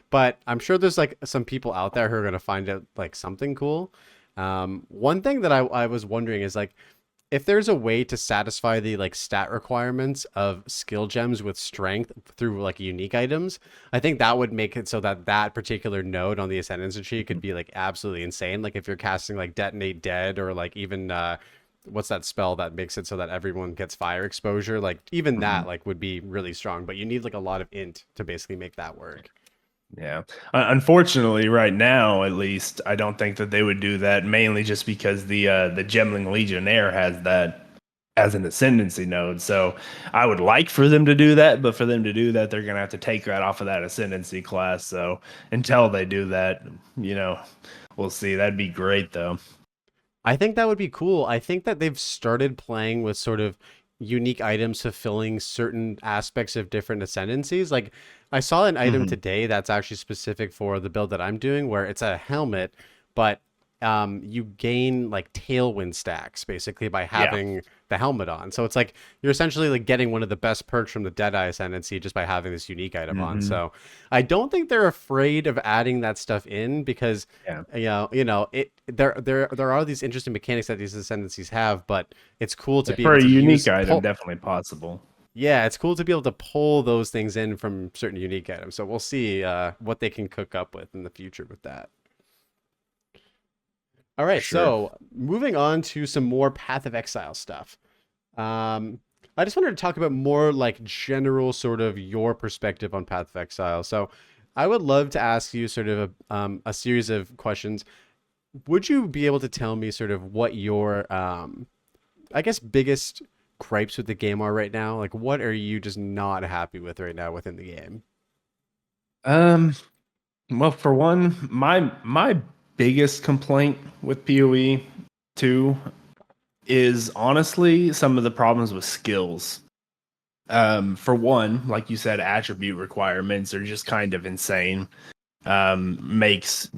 Speaker 1: But I'm sure there's like some people out there who are gonna find out like something cool. One thing that I was wondering is like if there's a way to satisfy the like stat requirements of skill gems with strength through like unique items, I think that would make it so that that particular node on the ascendancy tree could be like absolutely insane. Like if you're casting like detonate dead or like even what's that spell that makes it so that everyone gets fire exposure, like even that
Speaker 2: Mhm.
Speaker 1: like would be really strong, but you need like a lot of int to basically make that work.
Speaker 2: Yeah. Unfortunately, right now, at least, I don't think that they would do that. Mainly just because the Gemling Legionnaire has that as an ascendancy node. So I would like for them to do that, but for them to do that, they're gonna have to take that off of that ascendancy class. So until they do that, you know, we'll see. That'd be great, though.
Speaker 1: I think that would be cool. I think that they've started playing with sort of unique items fulfilling certain aspects of different ascendancies. Like I saw an item
Speaker 2: Hmm.
Speaker 1: today that's actually specific for the build that I'm doing where it's a helmet, but you gain like tailwind stacks basically by
Speaker 2: Yeah.
Speaker 1: having the helmet on. So it's like you're essentially like getting one of the best perks from the Deadeye Ascendancy just by having this unique item on.
Speaker 2: Hmm.
Speaker 1: So I don't think they're afraid of adding that stuff in because
Speaker 2: Yeah.
Speaker 1: there are these interesting mechanics that these ascendancies have, but it's cool to
Speaker 2: Yeah.
Speaker 1: be
Speaker 2: For
Speaker 1: able
Speaker 2: a
Speaker 1: to
Speaker 2: unique
Speaker 1: use
Speaker 2: item,
Speaker 1: pull.
Speaker 2: definitely possible.
Speaker 1: Yeah, it's cool to be able to pull those things in from certain unique items. So we'll see what they can cook up with in the future with that. All
Speaker 2: For
Speaker 1: right,
Speaker 2: sure.
Speaker 1: so moving on to some more Path of Exile stuff. I just wanted to talk about more like general sort of your perspective on Path of Exile. So I would love to ask you sort of a series of questions. Would you be able to tell me sort of what your I guess biggest gripes with the game are right now? Like what are you just not happy with right now within the game?
Speaker 2: Um. Well, for one, my biggest complaint with PoE 2 is honestly some of the problems with skills. For one, like you said, attribute requirements are just kind of insane. Makes,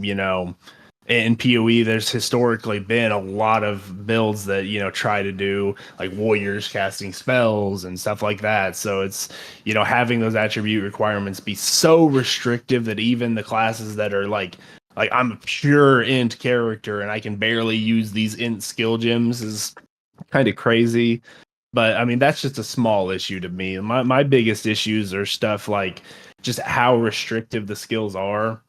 Speaker 2: in PoE, there's historically been a lot of builds that, try to do like warriors casting spells and stuff like that. So it's, having those attribute requirements be so restrictive that even the classes that are like I'm a pure int character and I can barely use these int skill gems is kind of crazy. But I mean, that's just a small issue to me. My biggest issues are stuff like just how restrictive the skills are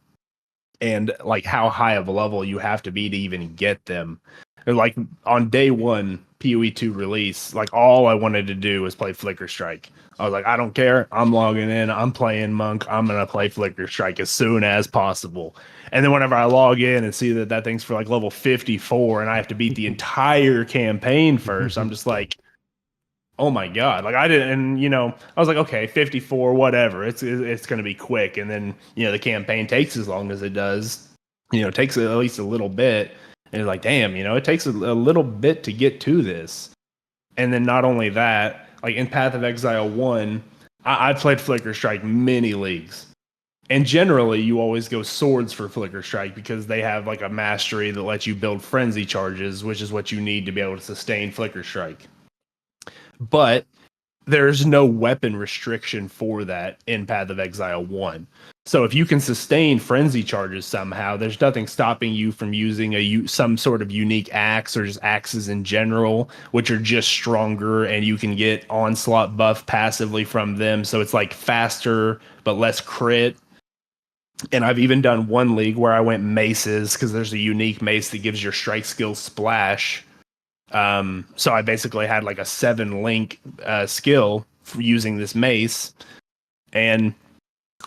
Speaker 2: and like how high of a level you have to be to even get them. And, like on day one, PoE 2 release, like all I wanted to do was play Flicker Strike. I was like, I don't care. I'm logging in. I'm playing Monk. I'm going to play Flicker Strike as soon as possible. And then whenever I log in and see that that thing's for like level 54 and I have to beat the entire campaign first, I'm just like, oh my god, like I didn't, and I was like, okay, 54, whatever, it's going to be quick. And then the campaign takes as long as it does, it takes at least a little bit. And it's like, damn, it takes a little bit to get to this. And then not only that, like in Path of Exile 1, I've played Flicker Strike many leagues, and generally you always go swords for Flicker Strike because they have like a mastery that lets you build frenzy charges, which is what you need to be able to sustain Flicker Strike. But there's no weapon restriction for that in Path of Exile 1. So if you can sustain frenzy charges somehow, there's nothing stopping you from using some sort of unique axe or just axes in general, which are just stronger and you can get onslaught buff passively from them. So it's like faster but less crit. And I've even done one league where I went maces because there's a unique mace that gives your strike skill splash. So I basically had like a 7 link skill for using this mace. And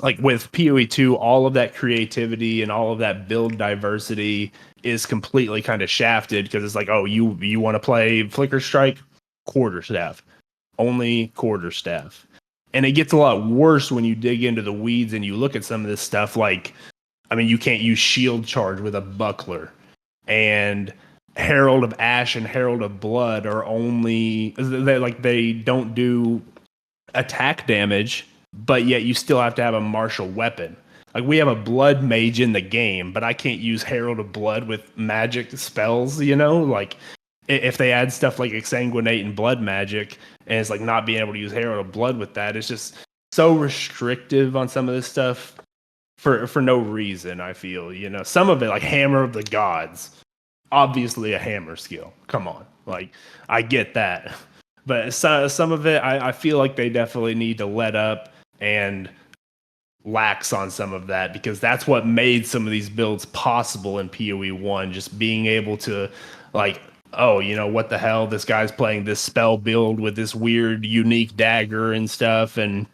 Speaker 2: like with PoE 2, all of that creativity and all of that build diversity is completely kind of shafted because it's like, oh, you want to play Flicker Strike? Quarterstaff. Only quarterstaff. And it gets a lot worse when you dig into the weeds and you look at some of this stuff. Like, I mean, you can't use shield charge with a buckler. And Herald of Ash and Herald of Blood are only they don't do attack damage, but yet you still have to have a martial weapon. Like we have a blood mage in the game, but I can't use Herald of Blood with magic spells, Like if they add stuff like exsanguinate and blood magic and it's like not being able to use Herald of Blood with that, it's just so restrictive on some of this stuff for no reason, I feel. Some of it like Hammer of the Gods. obviously a hammer skill. Come on, like I get that, but some of it I feel like they definitely need to let up and lax on some of that, because that's what made some of these builds possible in PoE 1, just being able to like, oh, you know, what the hell, this guy's playing this spell build with this weird unique dagger and stuff, and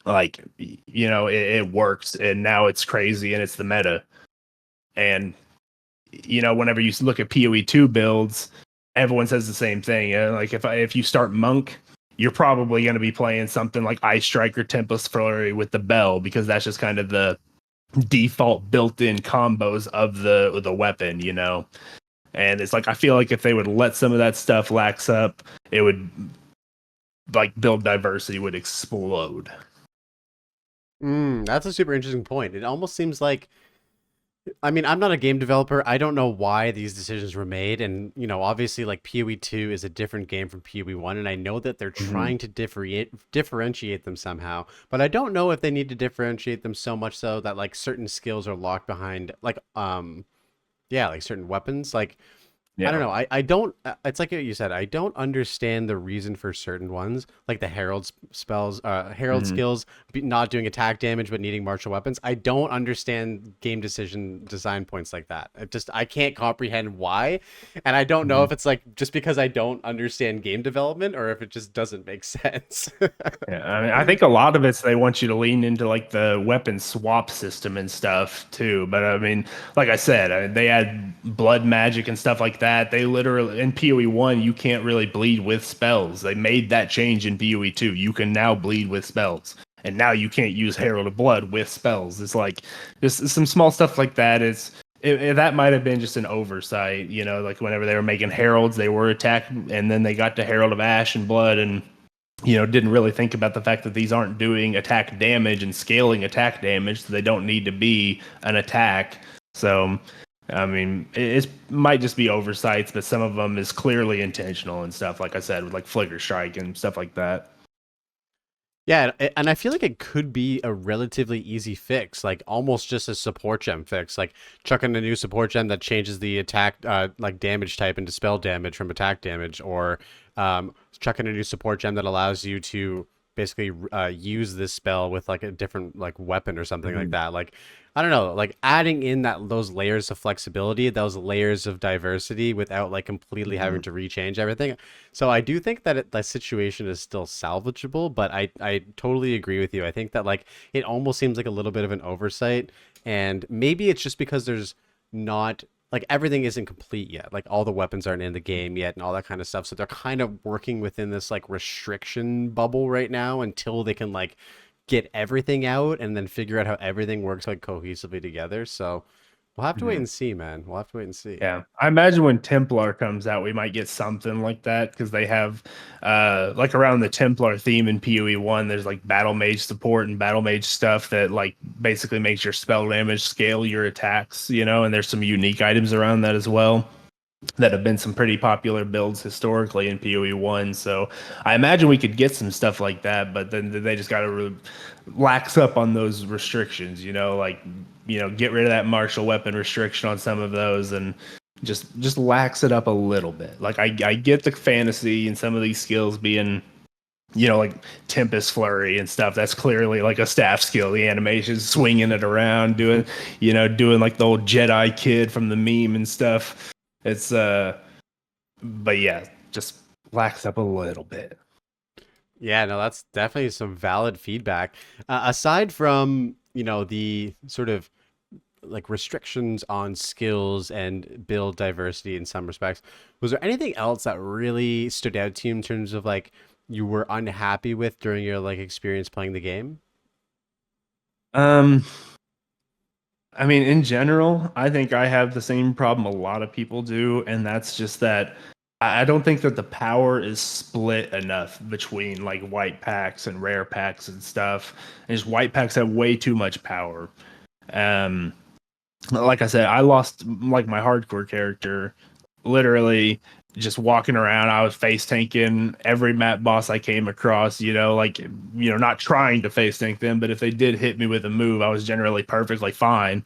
Speaker 2: like, you know, it works, and now it's crazy and it's the meta. And you know, whenever you look at PoE 2 builds, everyone says the same thing. Like if you start Monk, you're probably going to be playing something like Ice Strike or Tempest Flurry with the bell, because that's just kind of the default built-in combos of the weapon, you know. And it's like, I feel like if they would let some of that stuff lax up, it would, like, build diversity would explode.
Speaker 1: That's a super interesting point. It almost seems like, I mean, I'm not a game developer. I don't know why these decisions were made. And, you know, obviously, like, PoE 2 is a different game from PoE 1. And I know that they're
Speaker 2: Mm-hmm.
Speaker 1: trying to differentiate them somehow. But I don't know if they need to differentiate them so much so that, like, certain skills are locked behind, like, yeah, like certain weapons. Like, I don't
Speaker 2: Yeah.
Speaker 1: know. I don't. It's like you said. I don't understand the reason for certain ones, like the Herald
Speaker 2: Mm-hmm.
Speaker 1: skills, not doing attack damage but needing martial weapons. I don't understand game decision design points like that. I can't comprehend why, and I don't know
Speaker 2: Mm-hmm.
Speaker 1: if it's like just because I don't understand game development or if it just doesn't make sense.
Speaker 2: Yeah, I mean, I think a lot of it's they want you to lean into like the weapon swap system and stuff too. But I mean, like I said, they had blood magic and stuff like that. They literally in PoE 1, you can't really bleed with spells. They made that change in PoE 2. You can now bleed with spells, and now you can't use Herald of Blood with spells. It's like just some small stuff like that. That might have been just an oversight, you know, like whenever they were making heralds, they were attack, and then they got to Herald of Ash and Blood, and you know, didn't really think about the fact that these aren't doing attack damage and scaling attack damage, so they don't need to be an attack. So, I mean, it might just be oversights, but some of them is clearly intentional and stuff. Like I said, with like Flicker Strike and stuff like that.
Speaker 1: Yeah, and I feel like it could be a relatively easy fix, like almost just a support gem fix, like chucking a new support gem that changes the attack, like damage type into spell damage from attack damage, or chucking a new support gem that allows you to basically use this spell with like a different like weapon or something like
Speaker 2: Mm-hmm.
Speaker 1: that. Like I don't know, like adding in those layers of flexibility, those layers of diversity without like completely
Speaker 2: Mm-hmm.
Speaker 1: having to rechange everything. So I do think that that situation is still salvageable, but I totally agree with you. I think that like it almost seems like a little bit of an oversight, and maybe it's just because there's not like everything isn't complete yet. Like all the weapons aren't in the game yet and all that kind of stuff. So they're kind of working within this like restriction bubble right now until they can like get everything out and then figure out how everything works like cohesively together. So we'll have to wait
Speaker 2: Mm-hmm.
Speaker 1: and see, man. We'll have to wait and see.
Speaker 2: Yeah, I imagine when Templar comes out, we might get something like that, because they have, like around the Templar theme in PoE 1, there's like Battle Mage support and Battle Mage stuff that like basically makes your spell damage scale your attacks, you know, and there's some unique items around that as well that have been some pretty popular builds historically in PoE 1. So I imagine we could get some stuff like that, but then they just got to lax up on those restrictions, you know, like, you know, get rid of that martial weapon restriction on some of those, and just lax it up a little bit. Like I get the fantasy and some of these skills being, you know, like Tempest Flurry and stuff. That's clearly like a staff skill. The animations swinging it around, doing, you know, doing like the old Jedi kid from the meme and stuff. It's but yeah, just lax up a little bit.
Speaker 1: Yeah, no, that's definitely some valid feedback. Aside from, you know, the sort of like restrictions on skills and build diversity in some respects, was there anything else that really stood out to you in terms of like you were unhappy with during your like experience playing the game?
Speaker 2: Um, I mean, in general, I think I have the same problem a lot of people do, and that's just that I don't think that the power is split enough between like white packs and rare packs and stuff. And just white packs have way too much power. Um, like I said, I lost like my hardcore character literally just walking around. I was face tanking every map boss I came across, you know, like, you know, not trying to face tank them, but if they did hit me with a move, I was generally perfectly fine.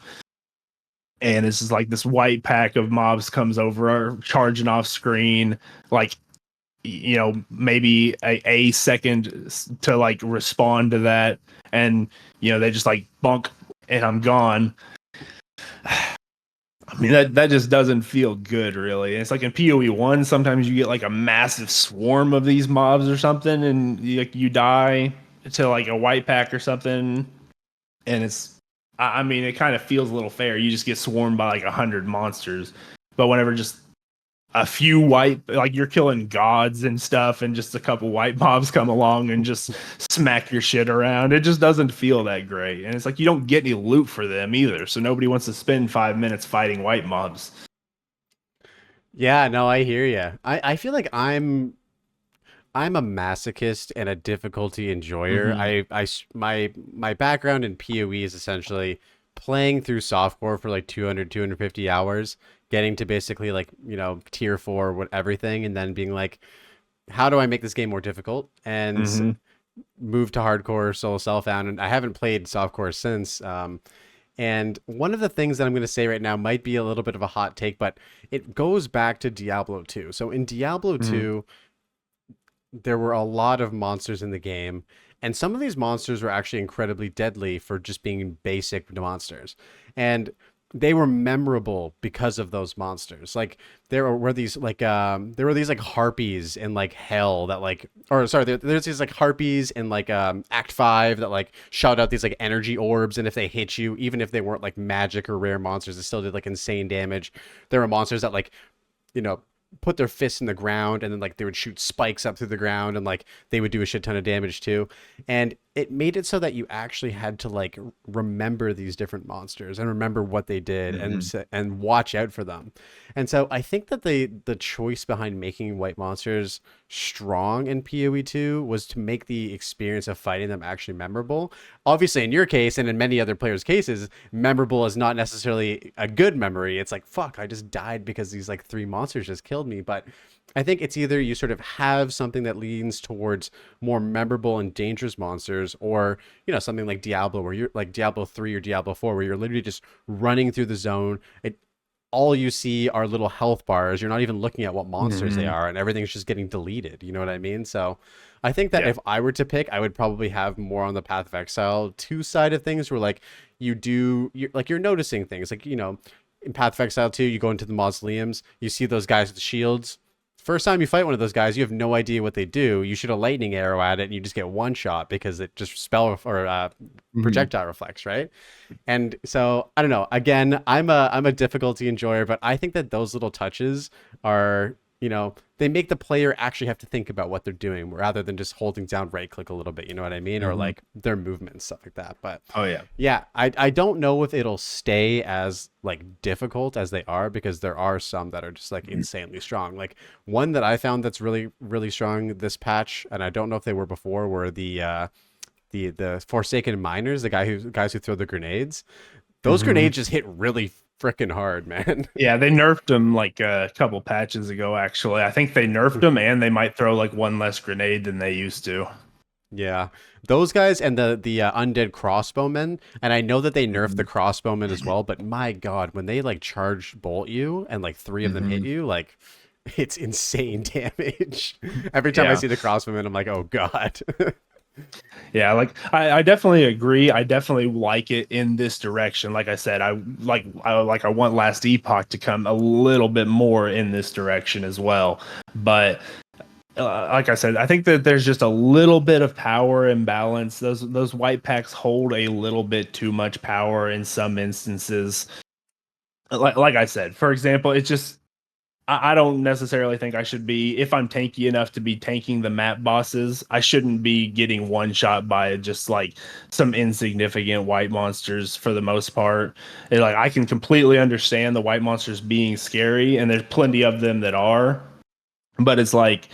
Speaker 2: and it's just like this white pack of mobs comes over, charging off screen, like maybe a second to like respond to that, and they just like bunk, and I'm gone. I mean, that just doesn't feel good, really. It's like in PoE 1, sometimes you get like a massive swarm of these mobs or something, and you die to like a white pack or something, and I mean, it kind of feels a little fair. You just get swarmed by like 100 monsters, but whenever just a few white, like you're killing gods and stuff, and just a couple white mobs come along and just smack your shit around, it just doesn't feel that great. And it's like you don't get any loot for them either, so nobody wants to spend 5 minutes fighting white mobs.
Speaker 1: Yeah, no, I hear you. I feel like I'm a masochist and a difficulty enjoyer.
Speaker 2: Mm-hmm.
Speaker 1: My background in PoE is essentially playing through softcore for like 200, 250 hours, getting to basically like, tier 4 with everything, and then being like, how do I make this game more difficult? And
Speaker 2: Mm-hmm.
Speaker 1: move to hardcore solo self found, and I haven't played softcore since. And one of the things that I'm going to say right now might be a little bit of a hot take, but it goes back to Diablo 2. So in Diablo
Speaker 2: Mm-hmm.
Speaker 1: 2, there were a lot of monsters in the game, and some of these monsters were actually incredibly deadly for just being basic monsters. And they were memorable because of those monsters. Like there were these like harpies in like hell that like, or sorry, there's these like harpies in like Act 5 that like shout out these like energy orbs, and if they hit you, even if they weren't like magic or rare monsters, it still did like insane damage. There were monsters that like, you know, put their fists in the ground, and then like they would shoot spikes up through the ground, and like they would do a shit ton of damage too. And it made it so that you actually had to like remember these different monsters and remember what they did,
Speaker 2: Mm-hmm.
Speaker 1: and watch out for them. And so I think that the choice behind making white monsters strong in PoE 2 was to make the experience of fighting them actually memorable. Obviously, in your case and in many other players' cases, memorable is not necessarily a good memory. It's like, fuck, I just died because these like 3 monsters just killed me. But I think it's either you sort of have something that leans towards more memorable and dangerous monsters, or something like Diablo, where you're like Diablo 3 or Diablo 4, where you're literally just running through the zone. It All you see are little health bars. You're not even looking at what monsters they
Speaker 2: Mm-hmm.
Speaker 1: are, and everything's just getting deleted. You know what I mean? So I think that
Speaker 2: Yeah.
Speaker 1: if I were to pick, I would probably have more on the Path of Exile 2 side of things, where like you're noticing things like, in Path of Exile 2, you go into the mausoleums, you see those guys with the shields. First time you fight one of those guys, you have no idea what they do. You shoot a lightning arrow at it, and you just get one shot because it just spell or
Speaker 2: Mm-hmm.
Speaker 1: projectile reflects, right? And so I don't know. Again, I'm a difficulty enjoyer, but I think that those little touches are, they make the player actually have to think about what they're doing rather than just holding down right click a little bit. You know what I mean? Or
Speaker 2: Mm-hmm.
Speaker 1: like their movements, stuff like that. But
Speaker 2: Oh yeah.
Speaker 1: yeah, I don't know if it'll stay as like difficult as they are, because there are some that are just like insanely strong. Like one that I found that's really really strong this patch, and I don't know if they were before, were the Forsaken miners, the guys who throw the grenades. Those
Speaker 2: Mm-hmm.
Speaker 1: grenades just hit really freaking hard, man.
Speaker 2: Yeah, they nerfed them like a couple patches ago, actually. I think they nerfed them, and they might throw like one less grenade than they used to.
Speaker 1: Yeah, those guys and the undead crossbowmen, and I know that they nerfed
Speaker 2: Mm-hmm.
Speaker 1: the crossbowmen as well. But my god, when they like charge bolt you and like 3 of them hit
Speaker 2: Mm-hmm.
Speaker 1: you, like it's insane damage. Every time I
Speaker 2: Yeah.
Speaker 1: see the crossbowmen, I'm like, oh god.
Speaker 2: Yeah, like I definitely agree. I definitely like it in this direction. Like I said, I want Last Epoch to come a little bit more in this direction as well. But like I said, I think that there's just a little bit of power imbalance. Those white packs hold a little bit too much power in some instances. Like I said, for example, it's just I don't necessarily think I should be, if I'm tanky enough to be tanking the map bosses, I shouldn't be getting one shot by just like some insignificant white monsters for the most part. Like I can completely understand the white monsters being scary, and there's plenty of them that are, but it's like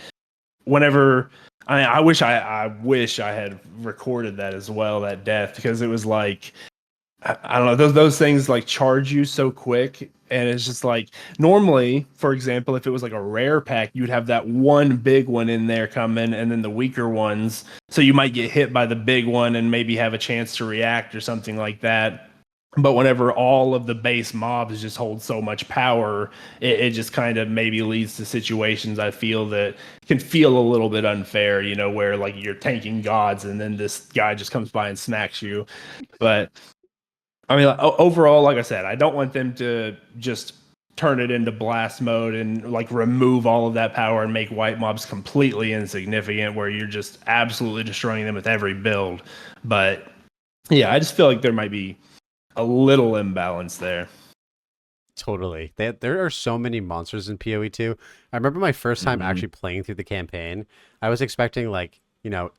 Speaker 2: whenever I wish I had recorded that as well, that death, because it was like I don't know, those things like charge you so quick, and it's just like normally, for example, if it was like a rare pack, you'd have that one big one in there coming, and then the weaker ones, so you might get hit by the big one and maybe have a chance to react or something like that. But whenever all of the base mobs just hold so much power, it just kind of maybe leads to situations I feel that can feel a little bit unfair, you know, where like you're tanking gods and then this guy just comes by and smacks you. But I mean, overall, like I said, I don't want them to just turn it into blast mode and like remove all of that power and make white mobs completely insignificant, where you're just absolutely destroying them with every build. But yeah, I just feel like there might be a little imbalance there.
Speaker 1: Totally. There are so many monsters in PoE 2. I remember my first time
Speaker 2: Hmm.
Speaker 1: actually playing through the campaign. I was expecting like,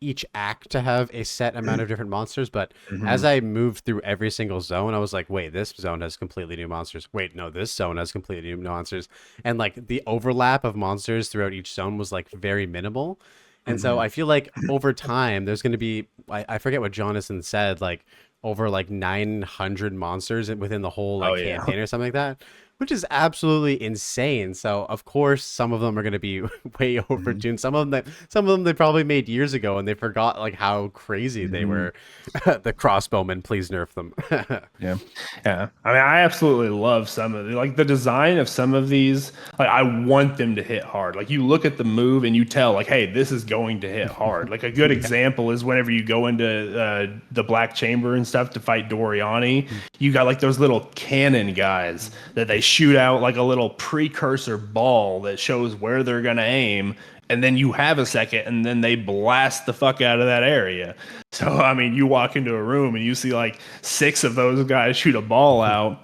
Speaker 1: each act to have a set amount of different monsters, but as
Speaker 2: Hmm.
Speaker 1: I moved through every single zone, I was like, wait, this zone has completely new monsters. Wait, no, this zone has completely new monsters. And like the overlap of monsters throughout each zone was like very minimal. And so
Speaker 2: Hmm.
Speaker 1: I feel like over time there's going to be I forget what Jonathan said, like over like 900 monsters within the whole
Speaker 2: Oh
Speaker 1: like
Speaker 2: yeah.
Speaker 1: campaign or something like that, which is absolutely insane. So of course some of them are going to be way
Speaker 2: Hmm.
Speaker 1: overtuned. Some of them they probably made years ago and they forgot like how crazy they
Speaker 2: Hmm.
Speaker 1: were. The crossbowmen, please nerf them.
Speaker 2: Yeah. Yeah. I mean, I absolutely love some of like the design of some of these. Like, I want them to hit hard. Like, you look at the move and you tell, like, hey, this is going to hit hard. Like, a good
Speaker 1: Yeah.
Speaker 2: example is whenever you go into the Black Chamber and stuff to fight Doriani, you got like those little cannon guys that they shoot out like a little precursor ball that shows where they're going to aim. And then you have a second, and then they blast the fuck out of that area. So, I mean, you walk into a room and you see like six of those guys shoot a ball out.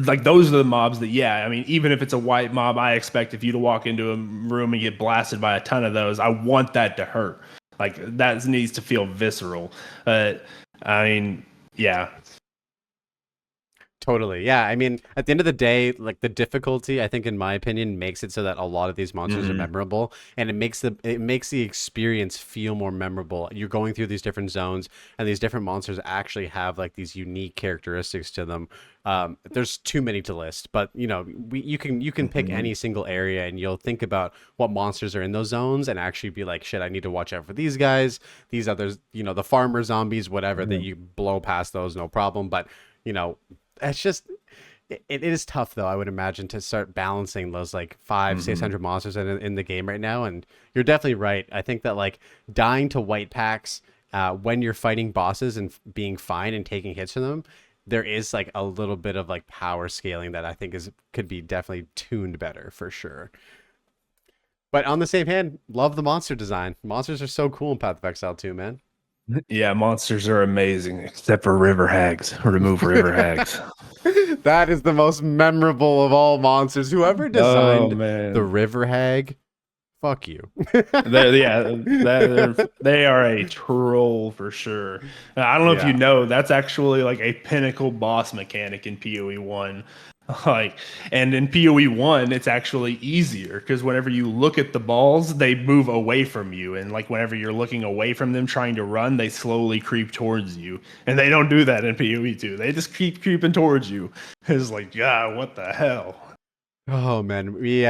Speaker 2: Like, those are the mobs that, yeah, I mean, even if it's a white mob, I expect if you to walk into a room and get blasted by a ton of those, I want that to hurt. Like, that needs to feel visceral. I mean, yeah.
Speaker 1: Totally. Yeah. I mean, at the end of the day, like the difficulty, I think in my opinion, makes it so that a lot of these monsters are
Speaker 2: Hmm.
Speaker 1: memorable and it makes the experience feel more memorable. You're going through these different zones and these different monsters actually have like these unique characteristics to them. There's too many to list, but you can pick
Speaker 2: Hmm.
Speaker 1: any single area and you'll think about what monsters are in those zones and actually be like, shit, I need to watch out for these guys, these others, the farmer zombies, whatever, that
Speaker 2: Hmm.
Speaker 1: you blow past those, no problem. But you know, it's just it is tough though. I would imagine to start balancing those like five, six
Speaker 2: Hmm.
Speaker 1: hundred monsters in the game right now. And you're definitely right. I think that like dying to white packs when you're fighting bosses and being fine and taking hits from them, there is like a little bit of like power scaling that I think is could be definitely tuned better for sure. But on the same hand, love the monster design. Monsters are so cool in Path of Exile too, man.
Speaker 2: Yeah, monsters are amazing, except for river hags. Remove river hags.
Speaker 1: That is the most memorable of all monsters. Whoever
Speaker 2: Oh
Speaker 1: designed the
Speaker 2: man.
Speaker 1: river hag, fuck you.
Speaker 2: They are a troll for sure. I don't know if you
Speaker 1: Yeah.
Speaker 2: know, that's actually like a pinnacle boss mechanic in PoE 1. Like, and in PoE 1, it's actually easier because whenever you look at the balls, they move away from you. And like whenever you're looking away from them trying to run, they slowly creep towards you. And they don't do that in PoE 2. They just keep creeping towards you. It's like, yeah, what the hell?
Speaker 1: Oh man, we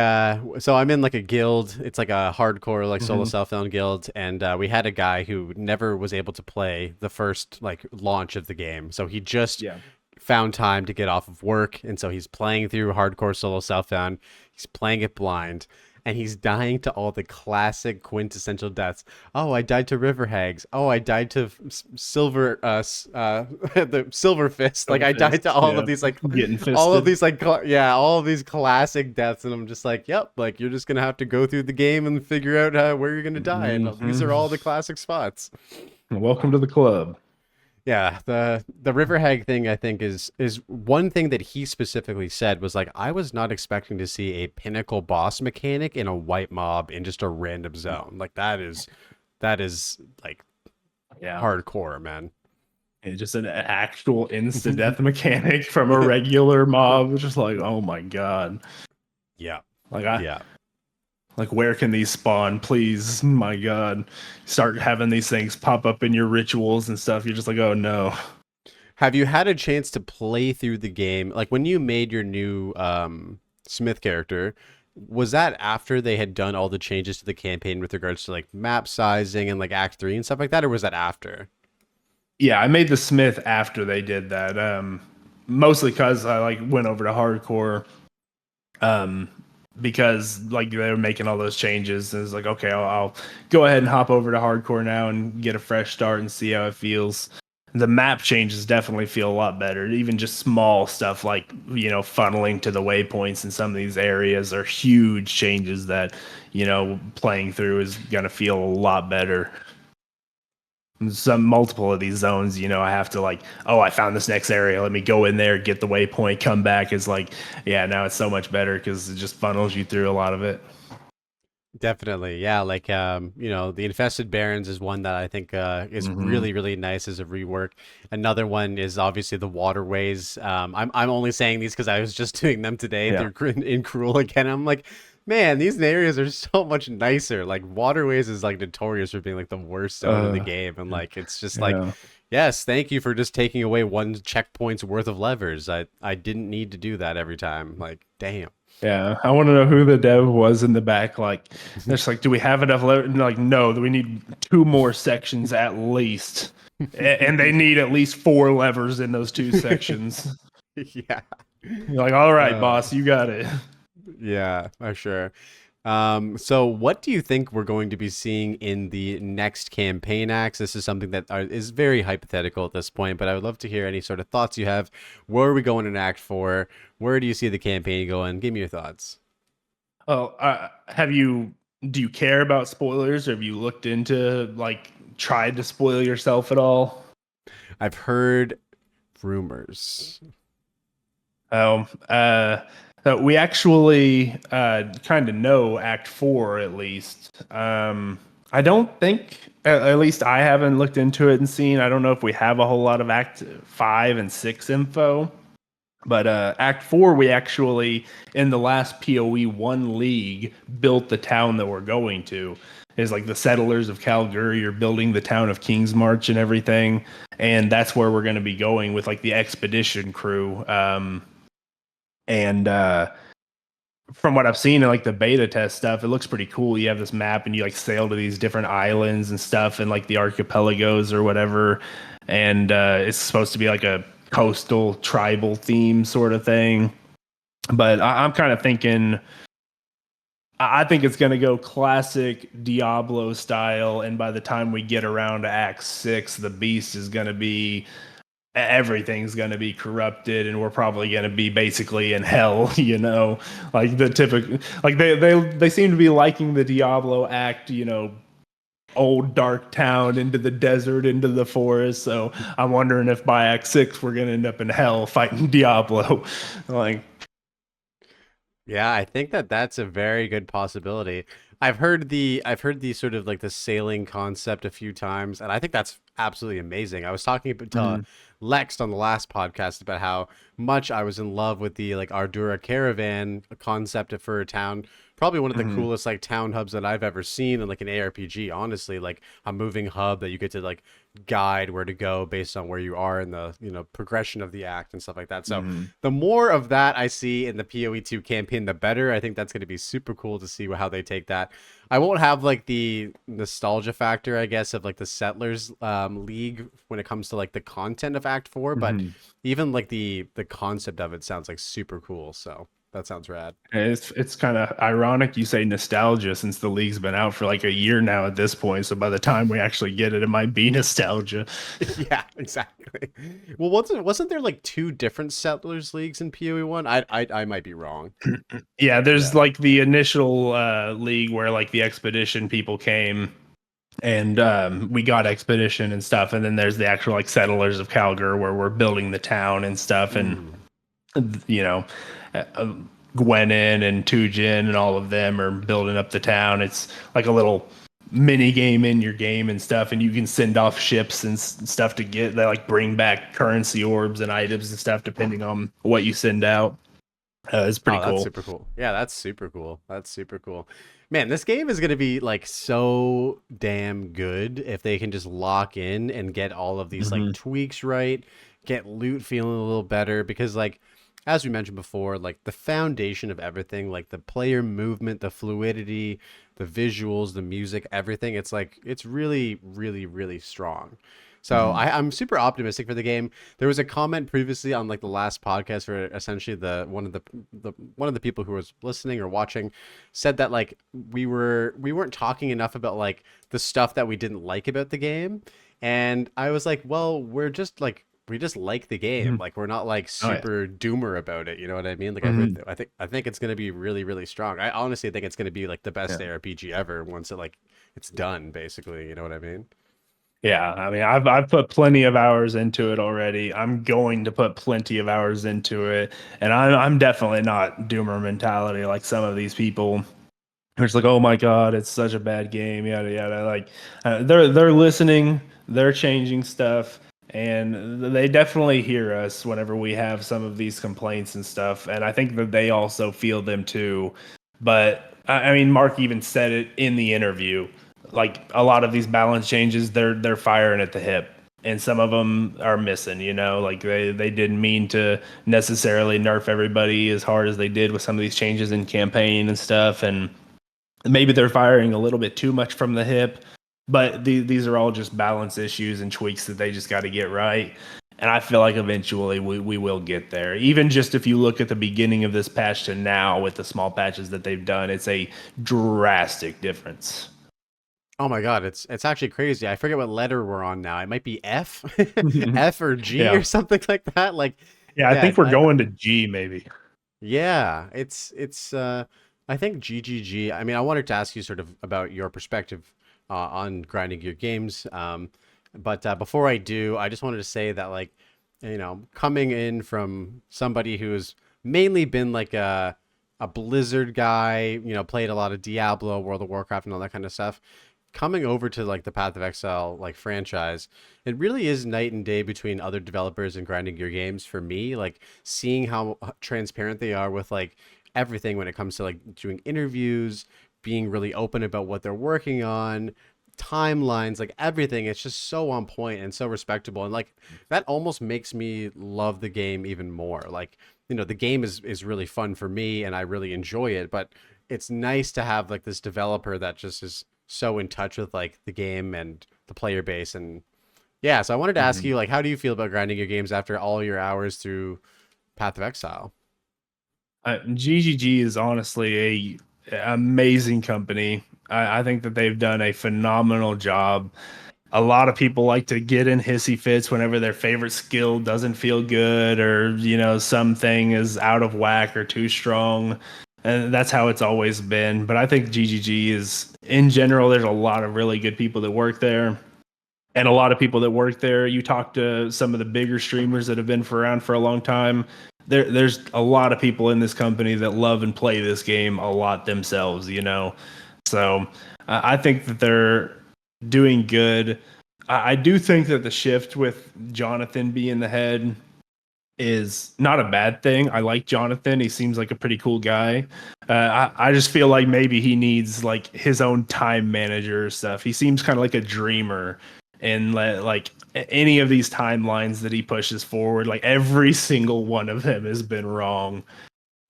Speaker 1: so I'm in like a guild. It's like a hardcore like solo
Speaker 2: Hmm.
Speaker 1: self-found guild, and we had a guy who never was able to play the first like launch of the game. So he just
Speaker 2: Yeah.
Speaker 1: found time to get off of work, and so he's playing through hardcore solo self-found. He's playing it blind, and he's dying to all the classic quintessential deaths. Oh, I died to river hags. Oh, I died to silver the silver fist. Like
Speaker 2: Double
Speaker 1: I died to
Speaker 2: fists.
Speaker 1: all of
Speaker 2: Yeah.
Speaker 1: these like
Speaker 2: Getting
Speaker 1: all of
Speaker 2: fisted.
Speaker 1: these like yeah, all of these classic deaths, and I'm just like, yep, like you're just gonna have to go through the game and figure out where you're gonna die, and these are
Speaker 2: Hmm.
Speaker 1: all the classic spots.
Speaker 2: Welcome to the club.
Speaker 1: Yeah, the river hag thing I think is one thing that he specifically said was like I was not expecting to see a pinnacle boss mechanic in a white mob in just a random zone. Like that is like
Speaker 2: Yeah.
Speaker 1: hardcore, man.
Speaker 2: And just an actual insta death mechanic from a regular mob. Just like, oh my god.
Speaker 1: Yeah,
Speaker 2: Like I
Speaker 1: yeah.
Speaker 2: like where can these spawn? Please, my god. Start having these things pop up in your rituals and stuff. You're just like, oh no.
Speaker 1: Have you had a chance to play through the game? Like when you made your new Smith character, was that after they had done all the changes to the campaign with regards to like map sizing and like Act 3 and stuff like that, or was that after?
Speaker 2: Yeah, I made the Smith after they did that. mostly because I like went over to hardcore, um, because like they were making all those changes. And it's like, okay, I'll go ahead and hop over to hardcore now and get a fresh start and see how it feels. The map changes definitely feel a lot better. Even just small stuff like, funneling to the waypoints in some of these areas are huge changes that, playing through is going to feel a lot better. Some multiple of these zones, I have to like, oh, I found this next area. Let me go in there, get the waypoint, come back. Is like, yeah, now it's so much better because it just funnels you through a lot of it.
Speaker 1: Definitely. Yeah, like the Infested Barrens is one that I think is
Speaker 2: Hmm.
Speaker 1: really, really nice as a rework. Another one is obviously the waterways. I'm only saying these because I was just doing them today
Speaker 2: Yeah.
Speaker 1: through in Cruel again. I'm like, man, these areas are so much nicer. Like waterways is like notorious for being like the worst zone in the
Speaker 2: Uh,
Speaker 1: game, and like it's just like,
Speaker 2: yeah.
Speaker 1: yes, thank you for just taking away one checkpoint's worth of levers. I didn't need to do that every time. Like, damn.
Speaker 2: Yeah. I want to know who the dev was in the back. Like, it's like, do we have enough? Like, no, we need two more sections at least. And they need at least four levers in those two sections.
Speaker 1: Yeah.
Speaker 2: You're like, all right,
Speaker 1: Uh,
Speaker 2: boss, you got it.
Speaker 1: yeah, for sure. So what do you think we're going to be seeing in the next campaign acts? This is something that is very hypothetical at this point, but I would love to hear any sort of thoughts you have. Where are we going in Act 4? Where do you see the campaign going? Give me your thoughts.
Speaker 2: Oh, do you care about spoilers? Or have you looked into, like, tried to spoil yourself at all?
Speaker 1: I've heard rumors.
Speaker 2: Um, uh, we actually kind of know Act 4 at least. I don't think, at least I haven't looked into it and seen. I don't know if we have a whole lot of Act 5 and 6 info. But Act 4, we actually, in the last PoE 1 league, built the town that we're going to. Is like the settlers of Calgary, you're building the town of Kingsmarch and everything. And that's where we're going to be going with like the expedition crew. And From what I've seen in like the beta test stuff, it looks pretty cool. You have this map and you like sail to these different islands and stuff and like the archipelagos or whatever. And it's supposed to be like a coastal tribal theme sort of thing. But I'm kind of thinking, I think it's going to go classic Diablo style. And by the time we get around to Act 6, the beast is going to be everything's going to be corrupted and we're probably going to be basically in hell, like the typical, like they seem to be liking the Diablo act, old dark town into the desert into the forest. So I'm wondering if by Act 6 we're going to end up in hell fighting Diablo. Like,
Speaker 1: Yeah, I think that that's a very good possibility. I've heard the sort of like the sailing concept a few times, and I think that's absolutely amazing. I was talking to
Speaker 2: mhm,
Speaker 1: Lex on the last podcast about how much I was in love with the like Ardura caravan concept for a town. Probably one of the
Speaker 2: mhm,
Speaker 1: coolest like town hubs that I've ever seen in like an ARPG, honestly, like a moving hub that you get to like guide where to go based on where you are in the, progression of the act and stuff like that. So
Speaker 2: mhm,
Speaker 1: the more of that I see in the PoE2 campaign, the better. I think that's going to be super cool to see how they take that. I won't have like the nostalgia factor, I guess, of like the Settlers League when it comes to like the content of Act 4, but
Speaker 2: mhm.
Speaker 1: even like the concept of it sounds like super cool. So that sounds rad.
Speaker 2: It's kind of ironic you say nostalgia since the league's been out for like a year now at this point. So by the time we actually get it, it might be nostalgia.
Speaker 1: Yeah, exactly. Well, wasn't there like two different Settlers Leagues in PoE1? I might be wrong.
Speaker 2: Yeah, there's
Speaker 1: Yeah.
Speaker 2: like the initial league where like the expedition people came and we got expedition and stuff, and then there's the actual like settlers of Calgary where we're building the town and stuff, and
Speaker 1: Mm.
Speaker 2: you know, uh, Gwenin and Tujin and all of them are building up the town. It's like a little mini game in your game and stuff, and you can send off ships and stuff to get they like bring back currency orbs and items and stuff depending on what you send out. It's pretty
Speaker 1: Oh, that's
Speaker 2: cool.
Speaker 1: super cool. Yeah, that's super cool. That's super cool. Man, this game is going to be like so damn good if they can just lock in and get all of these like
Speaker 2: Hmm.
Speaker 1: tweaks right, get loot feeling a little better because like as we mentioned before, like the foundation of everything, like the player movement, the fluidity, the visuals, the music, everything, it's like it's really really really strong. So I'm super optimistic for the game. There was a comment previously on like the last podcast where essentially the one of the people who was listening or watching said that like we weren't talking enough about like the stuff that we didn't like about the game. And I was like, well, we just like the game.
Speaker 2: Mhm.
Speaker 1: Like we're not like
Speaker 2: Oh yeah.
Speaker 1: super doomer about it. You know what I mean? Like
Speaker 2: Mhm.
Speaker 1: I think it's gonna be really, really strong. I honestly think it's gonna be like the best
Speaker 2: Yeah.
Speaker 1: ARPG ever once it's done, basically. You know what I mean?
Speaker 2: Yeah, I mean, I've put plenty of hours into it already. I'm going to put plenty of hours into it, and I'm definitely not doomer mentality like some of these people. It's like, oh my god, it's such a bad game, yada yada. Like, they're listening, they're changing stuff, and they definitely hear us whenever we have some of these complaints and stuff. And I think that they also feel them too. But I mean, Mark even said it in the interview. Like a lot of these balance changes, they're firing at the hip. And some of them are missing, you know, like they didn't mean to necessarily nerf everybody as hard as they did with some of these changes in campaign and stuff. And maybe they're firing a little bit too much from the hip, but these are all just balance issues and tweaks that they just got to get right. And I feel like eventually we will get there. Even just if you look at the beginning of this patch to now with the small patches that they've done, it's a drastic difference.
Speaker 1: Oh my god, it's actually crazy. I forget what letter we're on now. It might be F, F or G or
Speaker 2: Yeah.
Speaker 1: something like that. Like,
Speaker 2: Yeah, I
Speaker 1: yeah,
Speaker 2: think we're going to G maybe.
Speaker 1: yeah, I think GGG. I mean, I wanted to ask you sort of about your perspective on grinding your games. But before I do, I just wanted to say that like, you know, coming in from somebody who's mainly been like a Blizzard guy, you know, played a lot of Diablo, World of Warcraft, and all that kind of stuff. Coming over to like the Path of Exile like franchise, it really is night and day between other developers and grinding your games for me. Like seeing how transparent they are with like everything when it comes to like doing interviews, being really open about what they're working on, timelines, like everything. It's just so on point and so respectable. And like that almost makes me love the game even more. Like, you know, the game is really fun for me and I really enjoy it, but it's nice to have like this developer that just is so in touch with like the game and the player base. And yeah, so I wanted to ask
Speaker 2: Mhm.
Speaker 1: you like, how do you feel about grinding your games after all your hours through Path of Exile?
Speaker 2: GGG is honestly a amazing company. I think that they've done a phenomenal job. A lot of people like to get in hissy fits whenever their favorite skill doesn't feel good or, you know, something is out of whack or too strong. And that's how it's always been. But I think GGG is, in general, there's a lot of really good people that work there. And a lot of people that work there, you talk to some of the bigger streamers that have been for around for a long time. There's a lot of people in this company that love and play this game a lot themselves, you know. So I think that they're doing good. I do think that the shift with Jonathan being the head is not a bad thing. I like Jonathan. He seems like a pretty cool guy. I just feel like maybe he needs like his own time manager or stuff. He seems kind of like a dreamer and like any of these timelines that he pushes forward, like every single one of them has been wrong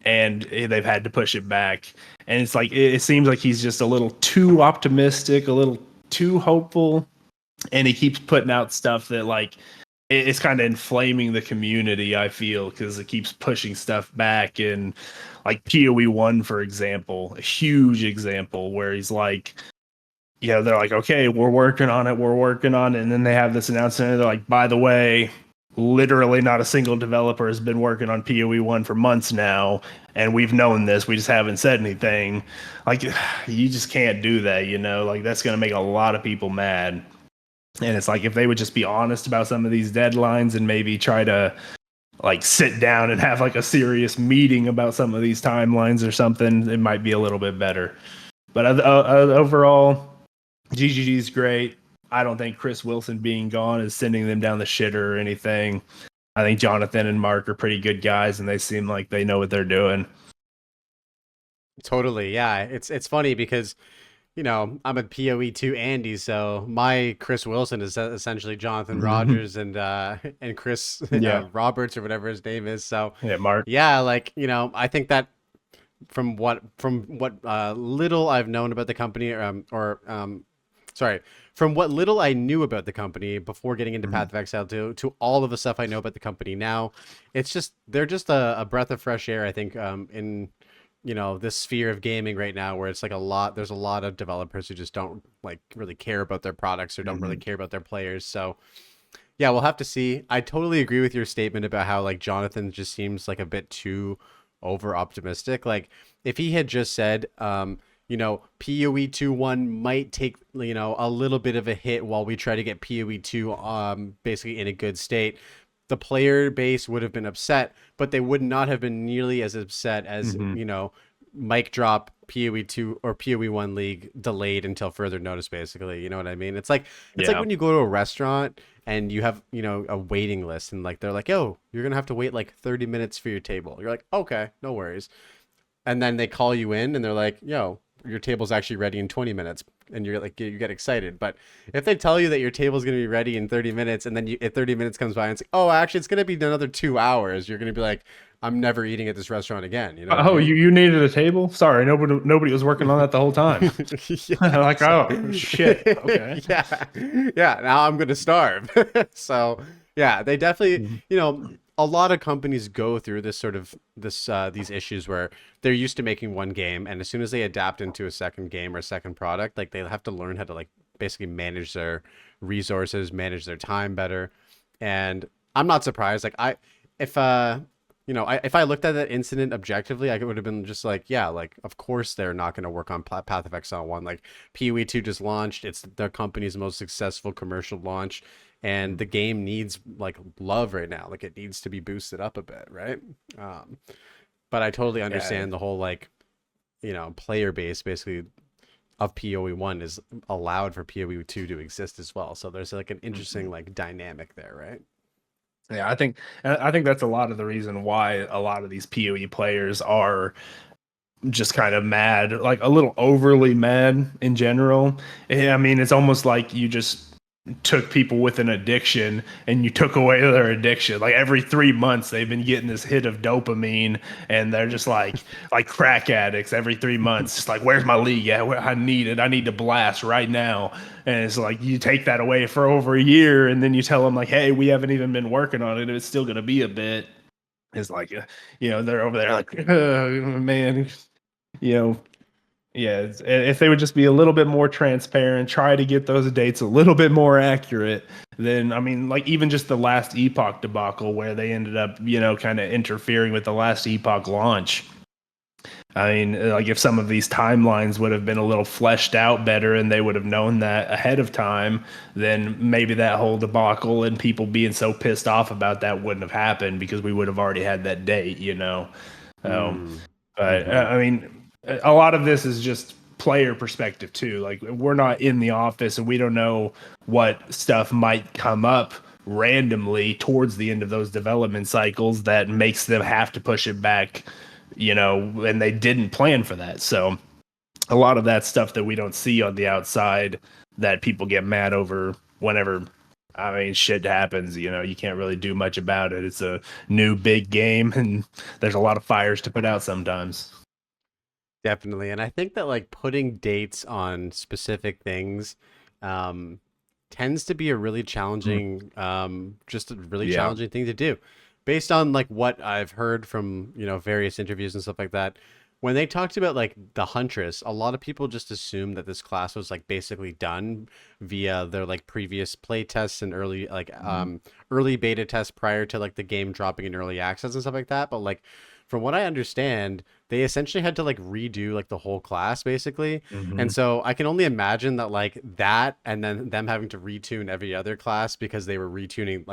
Speaker 2: and they've had to push it back. And it's like it seems like he's just a little too optimistic, a little too hopeful, and he keeps putting out stuff that like it's kind of inflaming the community. I feel because it keeps pushing stuff back, and like PoE 1, for example, a huge example where he's like, you know, they're like, okay, we're working on it, and then they have this announcement. And they're like, by the way, literally not a single developer has been working on PoE 1 for months now, and we've known this. We just haven't said anything. Like, you just can't do that, you know. Like that's gonna make a lot of people mad. And it's like if they would just be honest about some of these deadlines and maybe try to like sit down and have like a serious meeting about some of these timelines or something, it might be a little bit better. But overall, GGG is great. I don't think Chris Wilson being gone is sending them down the shitter or anything. I think Jonathan and Mark are pretty good guys, and they seem like they know what they're doing.
Speaker 1: Totally. Yeah. It's funny because, you know, I'm a PoE2 Andy, so my Chris Wilson is essentially Jonathan Rogers and Chris
Speaker 2: Yeah,
Speaker 1: Roberts or whatever his name is. So
Speaker 2: yeah, Mark.
Speaker 1: yeah, like, you know, I think that from what little I've known about the company, sorry, from what little I knew about the company before getting into
Speaker 2: Mhm.
Speaker 1: Path of Exile to all of the stuff I know about the company now, it's just they're just a breath of fresh air. I think in this sphere of gaming right now, where it's like there's a lot of developers who just don't like really care about their products or don't really
Speaker 2: Mhm.
Speaker 1: care about their players. So yeah, we'll have to see. I totally agree with your statement about how like Jonathan just seems like a bit too over optimistic. Like if he had just said, PoE 2.1 might take, a little bit of a hit while we try to get PoE 2 basically in a good state. The player base would have been upset, but they would not have been nearly as upset as,
Speaker 2: Mhm.
Speaker 1: mic drop PoE 2 or PoE 1 league delayed until further notice, basically. You know what I mean? It's like
Speaker 2: Yeah.
Speaker 1: when you go to a restaurant and you have, a waiting list, and like they're like, "Yo, you're going to have to wait like 30 minutes for your table." You're like, "Okay, no worries." And then they call you in and they're like, "Yo, your table's actually ready in 20 minutes." And you're like, you get excited. But if they tell you that your table's going to be ready in 30 minutes, and then 30 minutes comes by and it's like, "Oh, actually it's going to be another 2 hours," you're going to be like, "I'm never eating at this restaurant again." You know what I
Speaker 2: Oh,
Speaker 1: mean?
Speaker 2: you needed a table? Sorry, nobody was working on that the whole time.
Speaker 1: Yeah,
Speaker 2: Like, oh shit. Okay.
Speaker 1: yeah, yeah. Now I'm gonna starve. So yeah, they definitely,
Speaker 2: Mhm.
Speaker 1: a lot of companies go through these issues where they're used to making one game, and as soon as they adapt into a second game or a second product, like they have to learn how to like basically manage their resources, manage their time better. And I'm not surprised. Like if if I looked at that incident objectively, I would have been just like, yeah, like of course they're not going to work on Path of Exile 1. Like PoE 2 just launched; it's their company's most successful commercial launch, and the game needs like love right now. Like it needs to be boosted up a bit, right? Um, but I totally
Speaker 2: Yeah.
Speaker 1: understand the whole like player base basically of PoE 1 is allowed for PoE 2 to exist as well. So there's like an interesting
Speaker 2: Mhm.
Speaker 1: like dynamic there, right?
Speaker 2: Yeah, I think that's a lot of the reason why a lot of these PoE players are just kind of mad, like a little overly mad in general. I mean, it's almost like you just took people with an addiction and you took away their addiction. Like every 3 months, they've been getting this hit of dopamine, and they're just like crack addicts. Every 3 months, just like, where's my league? Yeah, I need it. I need to blast right now. And it's like you take that away for over a year, and then you tell them like, hey, we haven't even been working on it. It's still gonna be a bit. It's like, they're over there like, man, you know, yeah, if they would just be a little bit more transparent, try to get those dates a little bit more accurate, then I mean, like even just the last Epoch debacle where they ended up, kind of interfering with the last Epoch launch. I mean, like if some of these timelines would have been a little fleshed out better and they would have known that ahead of time, then maybe that whole debacle and people being so pissed off about that wouldn't have happened because we would have already had that date. Um,
Speaker 1: Mm.
Speaker 2: but
Speaker 1: Mm-hmm.
Speaker 2: I mean, a lot of this is just player perspective too. Like we're not in the office and we don't know what stuff might come up randomly towards the end of those development cycles that makes them have to push it back, and they didn't plan for that. So a lot of that stuff that we don't see on the outside that people get mad over whenever, I mean, shit happens, you can't really do much about it. It's a new big game and there's a lot of fires to put out sometimes.
Speaker 1: Definitely. And I think that like putting dates on specific things um, tends to be a really
Speaker 2: Mm.
Speaker 1: challenging, just a really
Speaker 2: Yeah.
Speaker 1: challenging thing to do. Based on like what I've heard from, various interviews and stuff like that, when they talked about like the Huntress, a lot of people just assumed that this class was like basically done via their like previous play tests and
Speaker 2: Mhm.
Speaker 1: early beta tests prior to like the game dropping in early access and stuff like that. But like from what I understand, they essentially had to like redo like the whole class basically. And
Speaker 2: Mhm.
Speaker 1: so I can only imagine that like that and then them having to retune every other class because they were retuning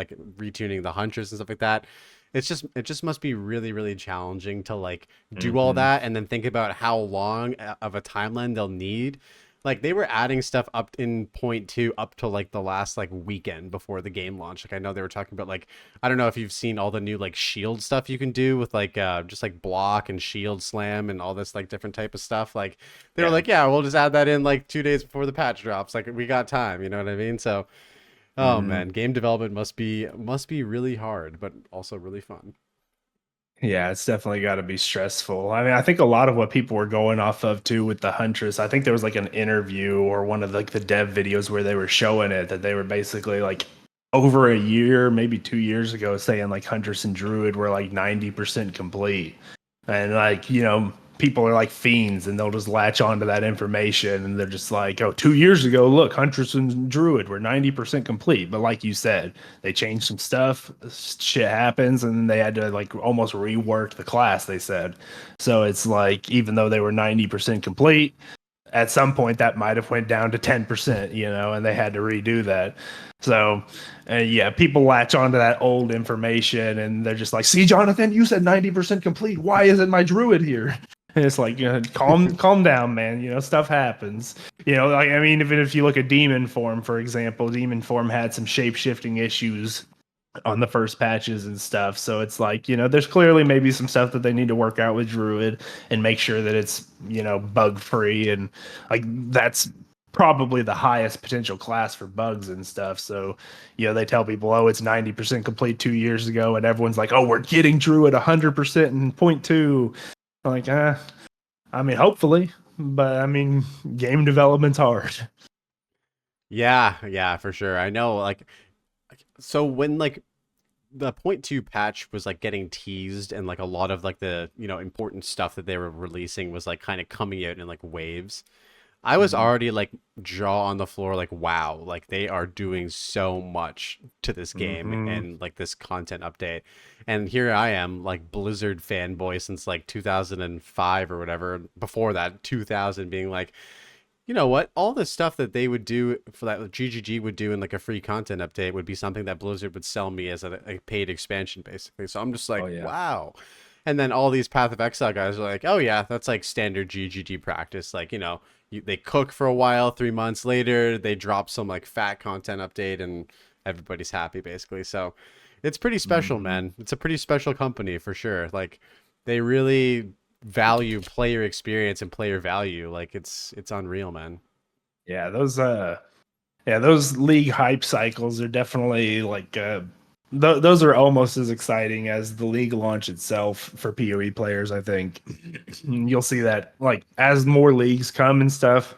Speaker 1: the hunters and stuff like that. It just must be really really challenging to like do all
Speaker 2: Mhm.
Speaker 1: that and then think about how long of a timeline they'll need. Like they were adding stuff up in point two up to like the last like weekend before the game launch. Like I know they were talking about like I don't know if you've seen all the new like shield stuff you can do with like just like block and shield slam and all this like different type of stuff. Like they were
Speaker 2: Yeah.
Speaker 1: like, yeah, we'll just add that in like 2 days before the patch drops. Like we got time, you know what I mean? So, oh
Speaker 2: Mhm.
Speaker 1: man, game development must be really hard, but also really fun.
Speaker 2: Yeah, it's definitely got to be stressful. I mean, I think a lot of what people were going off of too with the Huntress, I think there was like an interview or one of like the dev videos where they were showing it that they were basically like over a year, maybe 2 years ago, saying like Huntress and Druid were like 90% complete. And like, people are like fiends and they'll just latch onto that information and they're just like, oh, 2 years ago, look, Huntress and Druid were 90% complete. But like you said, they changed some stuff, shit happens, and they had to like almost rework the class, they said. So it's like, even though they were 90% complete, at some point that might have went down to 10%, and they had to redo that. So yeah, people latch onto that old information and they're just like, see, Jonathan, you said 90% complete, why isn't my druid here? And it's like, calm down, man. Stuff happens. Like, I mean, even if you look at demon form, for example, demon form had some shape shifting issues on the first patches and stuff. So it's like, there's clearly maybe some stuff that they need to work out with Druid and make sure that it's, bug free. And like, that's probably the highest potential class for bugs and stuff. So, they tell people, oh, it's 90% complete 2 years ago. And everyone's like, oh, we're getting Druid 100% in point two. I'm like, I mean, hopefully, but I mean, game development's hard.
Speaker 1: Yeah, yeah, for sure. I know, so when like the point two patch was like getting teased and like a lot of like the important stuff that they were releasing was like kind of coming out in like waves. I was
Speaker 2: Mhm.
Speaker 1: already like jaw on the floor, like wow, like they are doing so much to this game
Speaker 2: Mhm.
Speaker 1: and like this content update. And here I am, like Blizzard fanboy since like 2005 or whatever. Before that, 2000, being like, you know what? All the stuff that they would do for that GGG would do in like a free content update would be something that Blizzard would sell me as a paid expansion, basically. So I'm just
Speaker 2: Oh
Speaker 1: like,
Speaker 2: yeah.
Speaker 1: wow. And then all these Path of Exile guys are like, oh yeah, that's like standard GGG practice. Like, they cook for a while, 3 months later, they drop some like fat content update and everybody's happy, basically. So it's pretty special,
Speaker 2: Mhm.
Speaker 1: man. It's a pretty special company for sure. Like, they really value player experience and player value. Like it's unreal, man.
Speaker 2: Yeah, those league hype cycles are definitely like those are almost as exciting as the league launch itself for PoE players, I think. You'll see that like as more leagues come and stuff,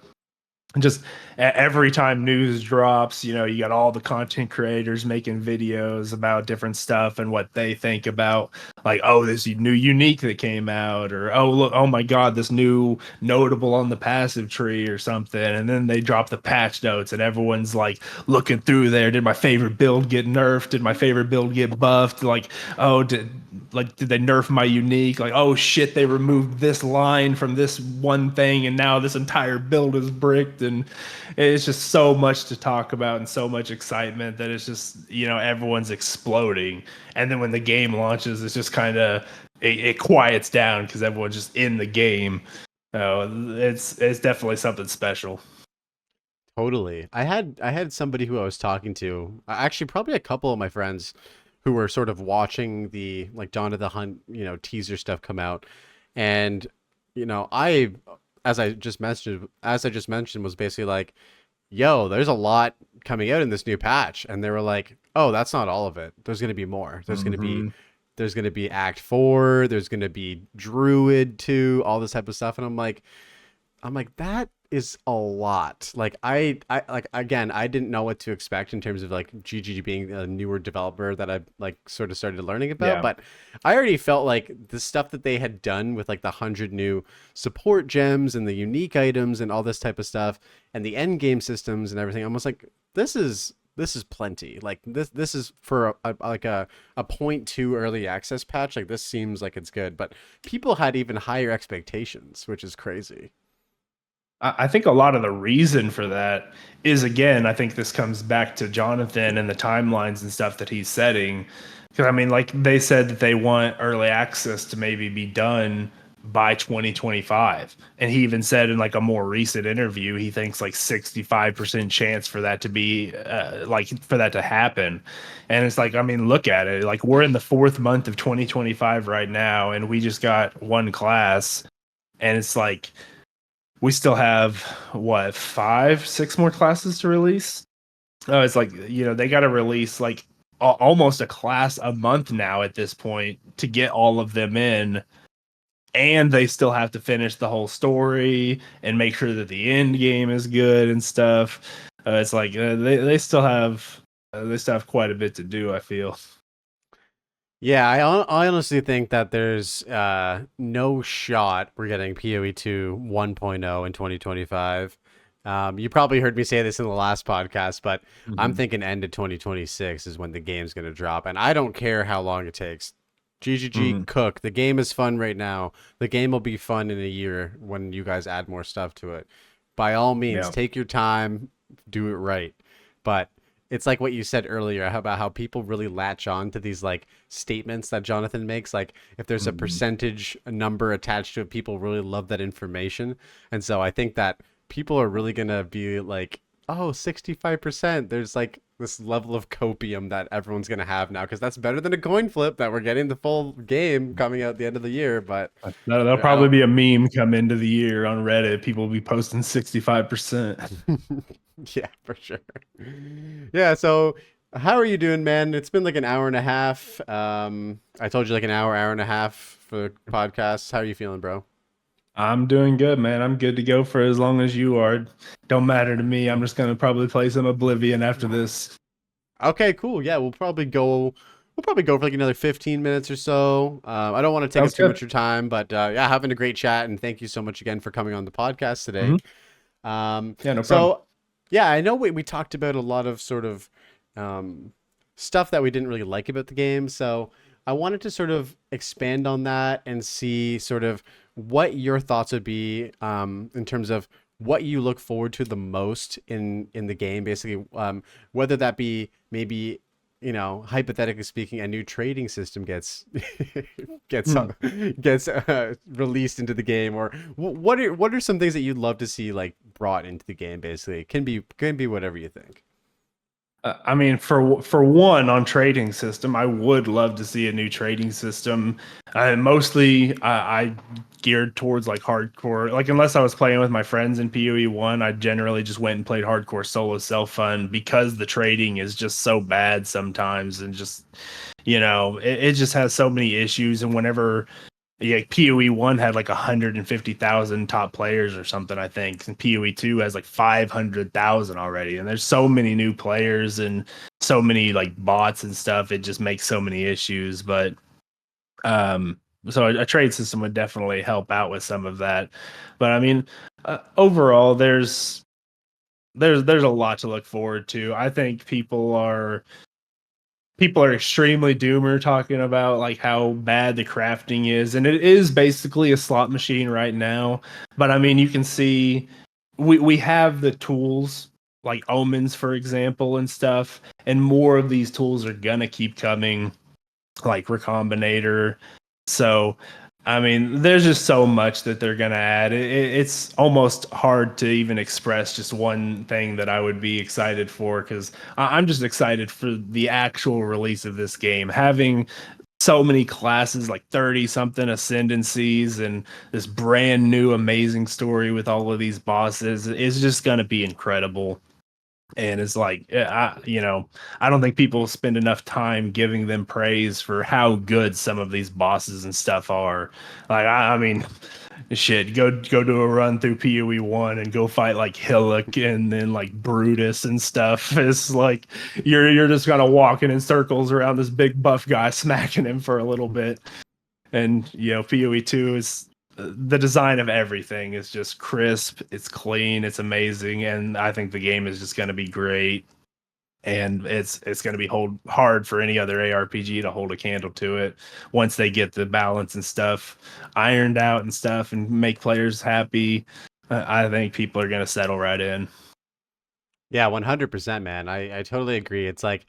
Speaker 2: just every time news drops, you got all the content creators making videos about different stuff and what they think about, like, oh, this new unique that came out, or oh, look, oh my god, this new notable on the passive tree or something. And then they drop the patch notes and everyone's like looking through there. Did my favorite build get nerfed? Did my favorite build get buffed? Like, oh, did they nerf my unique? Like, oh shit, they removed this line from this one thing and now this entire build is bricked. And it's just so much to talk about and so much excitement that it's just, everyone's exploding. And then when the game launches, it's just kind of it quiets down because everyone's just in the game. It's definitely something special.
Speaker 1: Totally. I had somebody who I was talking to, actually probably a couple of my friends who were sort of watching the like Dawn of the Hunt, teaser stuff come out. And I as I just mentioned was basically like, yo, there's a lot coming out in this new patch. And they were like, oh, that's not all of it. There's going to be more.
Speaker 2: Mm-hmm.
Speaker 1: There's going to be Act 4, there's going to be Druid 2, all this type of stuff. And I'm like, that is a lot. Like I like, again, I didn't know what to expect in terms of like GG being a newer developer that I like sort of started learning about,
Speaker 2: Yeah.
Speaker 1: but I already felt like the stuff that they had done with like the 100 new support gems and the unique items and all this type of stuff and the end game systems and everything. I'm almost like, this is plenty. Like this is for a point two early access patch. Like, this seems like it's good, but people had even higher expectations, which is crazy.
Speaker 2: I think a lot of the reason for that is, again, I think this comes back to Jonathan and the timelines and stuff that he's setting. Because I mean, like they said that they want early access to maybe be done by 2025. And he even said in like a more recent interview, he thinks like 65% chance for that to be like for that to happen. And it's like, I mean, look at it. Like we're in the fourth month of 2025 right now, and we just got one class. And it's like, we still have what, 5, 6 more classes to release. Oh, it's like, they got to release like almost a class a month now at this point to get all of them in, and they still have to finish the whole story and make sure that the end game is good and stuff. It's like they still have quite a bit to do, I feel.
Speaker 1: Yeah, I honestly think that there's no shot we're getting PoE 2 1.0 in 2025. You probably heard me say this in the last podcast, but I'm
Speaker 2: Mhm.
Speaker 1: thinking end of 2026 is when the game's going to drop. And I don't care how long it takes. GGG
Speaker 2: Mhm.
Speaker 1: Cook. The game is fun right now. The game will be fun in a year when you guys add more stuff to it. By all means,
Speaker 2: Yeah.
Speaker 1: take your time, do it right. But it's like what you said earlier about how people really latch on to these like statements that Jonathan makes. Like if there's a
Speaker 2: Mhm.
Speaker 1: percentage a number attached to it, people really love that information. And so I think that people are really gonna be like, oh, 65%. There's like this level of copium that everyone's gonna have now because that's better than a coin flip that we're getting the full game coming out at the end of the year. But
Speaker 2: There'll
Speaker 1: I
Speaker 2: probably
Speaker 1: don't.
Speaker 2: be a meme come into the year on Reddit. People will be posting 65%.
Speaker 1: Yeah, for sure. Yeah, so how are you doing, man? It's been like an hour and a half. I told you like an hour and a half for the podcast. How are you feeling, bro?
Speaker 2: I'm doing good, man. I'm good to go for as long as you are. Don't matter to me. I'm just gonna probably play some Oblivion after this.
Speaker 1: Okay, cool. Yeah, we'll probably go for like another 15 minutes or so. I don't want to take up
Speaker 2: Sounds
Speaker 1: too much
Speaker 2: good.
Speaker 1: of your time, but yeah, having a great chat and thank you so much again for coming on the podcast today.
Speaker 2: Hmm.
Speaker 1: Um,
Speaker 2: Yeah, no problem.
Speaker 1: so yeah, I know we talked about a lot of sort of um, stuff that we didn't really like about the game. So I wanted to sort of expand on that and see sort of what your thoughts would be in terms of what you look forward to the most in the game, basically, whether that be maybe hypothetically speaking, a new trading system gets gets
Speaker 2: Hmm.
Speaker 1: gets released into the game, or what are some things that you'd love to see like brought into the game? Basically, it can be whatever you think.
Speaker 2: I mean, for one, on trading system, I would love to see a new trading system. Mostly, I geared towards like hardcore. Like, unless I was playing with my friends in PoE 1, I generally just went and played hardcore solo self fun because the trading is just so bad sometimes, and just it just has so many issues. And whenever yeah, PoE 1 had like 150,000 top players or something, I think. And PoE 2 has like 500,000 already. And there's so many new players and so many like bots and stuff. It just makes so many issues. But um, so a trade system would definitely help out with some of that. But I mean, overall, there's a lot to look forward to. I think people are extremely doomer talking about like how bad the crafting is, and it is basically a slot machine right now. But I mean, you can see we have the tools like omens, for example, and stuff, and more of these tools are gonna keep coming, like Recombinator. So, I mean, there's just so much that they're gonna add. It's almost hard to even express just one thing that I would be excited for, because I'm just excited for the actual release of this game. Having so many classes, like 30 something ascendancies, and this brand new amazing story with all of these bosses is just gonna be incredible. And it's like I don't think people spend enough time giving them praise for how good some of these bosses and stuff are. Like I mean, shit, go do a run through PoE 1 and go fight like Hillock and then like Brutus and stuff. It's like you're just kind of walking in circles around this big buff guy, smacking him for a little bit. And PoE 2 is the design of everything is just crisp, it's clean, it's amazing, and I think the game is just going to be great. And it's going to be hard for any other ARPG to hold a candle to it once they get the balance and stuff ironed out and stuff and make players happy. I think people are going to settle right in.
Speaker 1: Yeah, 100%, man. I totally agree. It's like,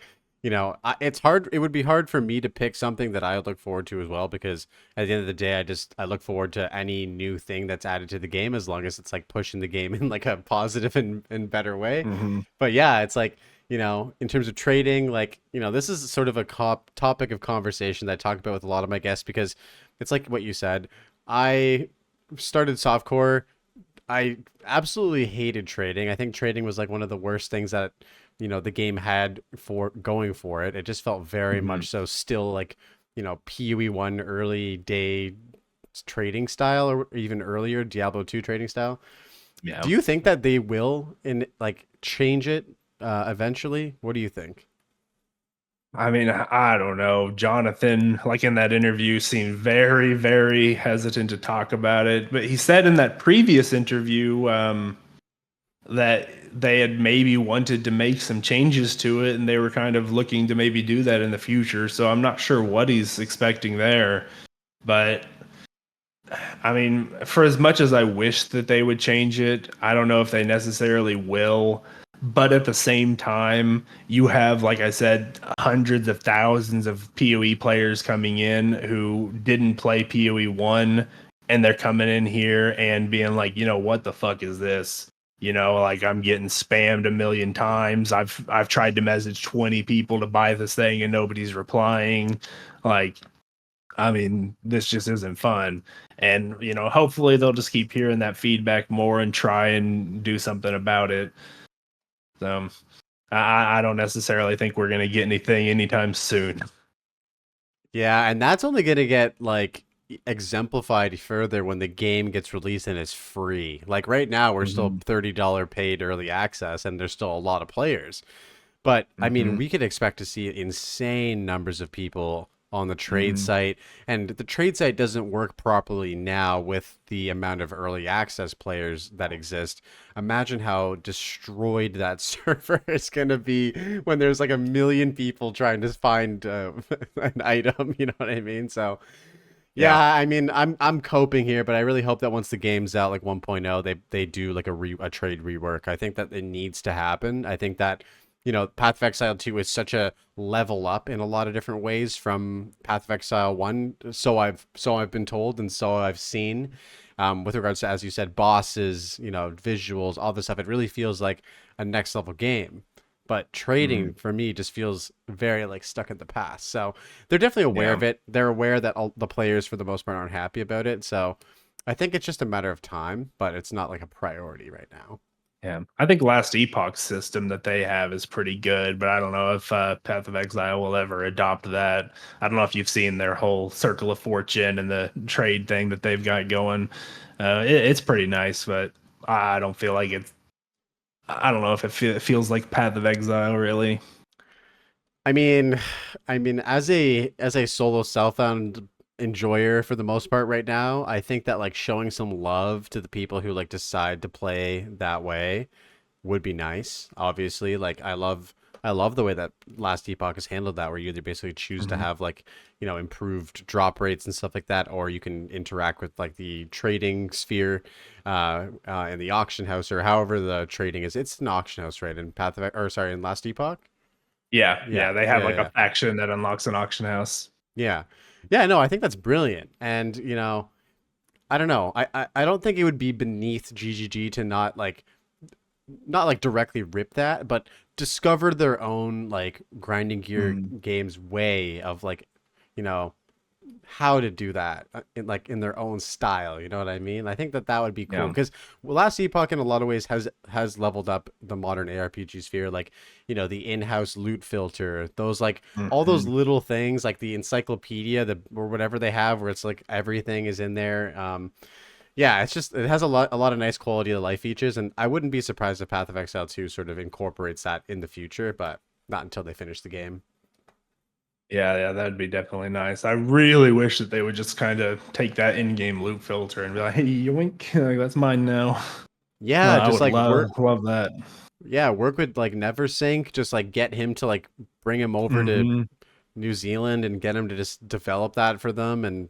Speaker 1: it's hard. It would be hard for me to pick something that I would look forward to as well, because at the end of the day, I look forward to any new thing that's added to the game as long as it's like pushing the game in like a positive and better way.
Speaker 2: Hmm.
Speaker 1: But yeah, it's like, in terms of trading, like, this is sort of a topic of conversation that I talk about with a lot of my guests because it's like what you said. I started softcore. I absolutely hated trading. I think trading was like one of the worst things that the game had for going for it. It just felt very
Speaker 2: Mhm.
Speaker 1: much so still like, PoE 1 early day trading style, or even earlier Diablo 2 trading style.
Speaker 2: Yeah.
Speaker 1: Do you think that they will change it eventually? What do you think?
Speaker 2: I mean, I don't know. Jonathan, like in that interview, seemed very, very hesitant to talk about it. But he said in that previous interview that they had maybe wanted to make some changes to it, and they were kind of looking to maybe do that in the future. So I'm not sure what he's expecting there. But I mean, for as much as I wish that they would change it, I don't know if they necessarily will. But at the same time, you have, like I said, hundreds of thousands of PoE players coming in who didn't play PoE 1, and they're coming in here and being like, what the fuck is this? Like I'm getting spammed a million times. I've tried to message 20 people to buy this thing and nobody's replying. Like, I mean, this just isn't fun. And, hopefully they'll just keep hearing that feedback more and try and do something about it. So I don't necessarily think we're going to get anything anytime soon.
Speaker 1: Yeah, and that's only going to get like exemplified further when the game gets released and it's free. Like right now, we're still
Speaker 2: Hmm.
Speaker 1: $30 paid early access, and there's still a lot of players. But I mean,
Speaker 2: Hmm.
Speaker 1: we could expect to see insane numbers of people on the trade
Speaker 2: Hmm.
Speaker 1: site. And the trade site doesn't work properly now with the amount of early access players that exist. Imagine how destroyed that server is going to be when there's like a million people trying to find an item. You know what I mean? So, yeah,
Speaker 2: Yeah.
Speaker 1: I mean, I'm coping here, but I really hope that once the game's out, like 1.0, they do like a trade rework. I think that it needs to happen. I think that Path of Exile 2 is such a level up in a lot of different ways from Path of Exile 1. So I've been told, and so I've seen. With regards to, as you said, bosses, visuals, all this stuff, it really feels like a next level game. But trading
Speaker 2: Hmm.
Speaker 1: for me just feels very like stuck in the past. So they're definitely aware
Speaker 2: Yeah.
Speaker 1: of it. They're aware that all the players for the most part aren't happy about it. So I think it's just a matter of time, but it's not like a priority right now.
Speaker 2: Yeah. I think last Epoch system that they have is pretty good, but I don't know if Path of Exile will ever adopt that. I don't know if you've seen their whole Circle of Fortune and the trade thing that they've got going. It's pretty nice, but I don't feel like it's. I don't know if it feels like Path of Exile really.
Speaker 1: I mean, as a solo self-found enjoyer for the most part right now, I think that like showing some love to the people who like decide to play that way would be nice. Obviously, like I love the way that Last Epoch has handled that, where you either basically choose to
Speaker 2: Hmm.
Speaker 1: have like improved drop rates and stuff like that, or you can interact with like the trading sphere, in the auction house, or however the trading is. It's an auction house, right? In or sorry, in Last Epoch.
Speaker 2: Yeah,
Speaker 1: Yeah,
Speaker 2: yeah, they have
Speaker 1: yeah,
Speaker 2: like a
Speaker 1: yeah,
Speaker 2: faction that unlocks an auction house.
Speaker 1: yeah, yeah. No, I think that's brilliant, and I don't know. I don't think it would be beneath GGG to not like directly rip that, but discover their own like grinding gear
Speaker 2: Mm,
Speaker 1: games way of like, you know, how to do that in their own style. You know what I mean? I think that would be cool
Speaker 2: yeah.
Speaker 1: because Last Epoch in a lot of ways has leveled up the modern ARPG sphere. Like the in-house loot filter, those like all those
Speaker 2: Mhm.
Speaker 1: little things like the encyclopedia, or whatever they have, where it's like everything is in there. Yeah, it has a lot of nice quality of life features, and I wouldn't be surprised if Path of Exile 2 sort of incorporates that in the future, but not until they finish the game.
Speaker 2: Yeah, yeah, that'd be definitely nice. I really wish that they would just kind of take that in-game loot filter and be like, "Hey, yoink, like, that's mine now."
Speaker 1: Yeah,
Speaker 2: I
Speaker 1: just
Speaker 2: would
Speaker 1: like
Speaker 2: love that.
Speaker 1: work with like Neversink, just like get him to like bring him over to
Speaker 2: Hmm.
Speaker 1: New Zealand and get him to just develop that for them, and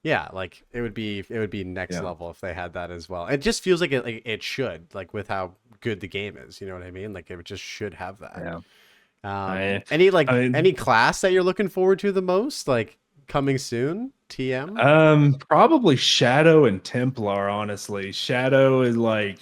Speaker 1: yeah, like it would be next
Speaker 2: Yeah,
Speaker 1: level if they had that as well. It just feels like it should, like with how good the game is, you know what I mean? Like it just should have that.
Speaker 2: yeah.
Speaker 1: Um,
Speaker 2: I,
Speaker 1: any like
Speaker 2: I mean,
Speaker 1: any class that you're looking forward to the most, like coming soon? TM?
Speaker 2: probably Shadow and Templar. Honestly, Shadow is like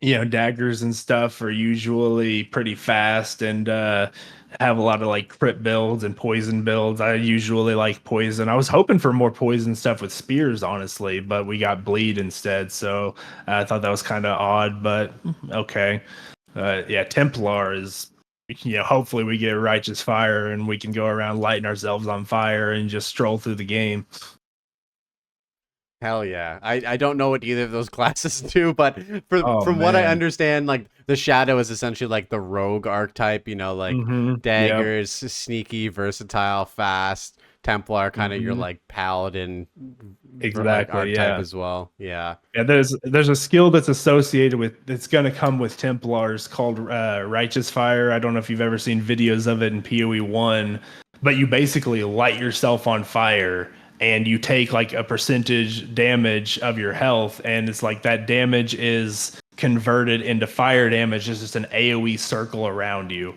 Speaker 2: daggers and stuff are usually pretty fast and have a lot of like crit builds and poison builds. I usually like poison. I was hoping for more poison stuff with spears, honestly, but we got bleed instead. So I thought that was kind of odd, but okay. Yeah, Templar is. hopefully we get righteous fire and we can go around lighting ourselves on fire and just stroll through the game.
Speaker 1: Hell yeah. I don't know what either of those classes do, but
Speaker 2: Oh
Speaker 1: from what I
Speaker 2: man.
Speaker 1: understand, like the Shadow is essentially like the rogue archetype, like
Speaker 2: Yep.
Speaker 1: daggers, sneaky, versatile, fast. Templar kind of your
Speaker 2: hmm
Speaker 1: like paladin like
Speaker 2: Exactly.
Speaker 1: archetype
Speaker 2: Yeah.
Speaker 1: as well. Yeah.
Speaker 2: Yeah, there's a skill that's associated with it's going to come with Templars called Righteous Fire. I don't know if you've ever seen videos of it in PoE 1, but you basically light yourself on fire and you take like a percentage damage of your health, and it's like that damage is converted into fire damage. It's just an AoE circle around you.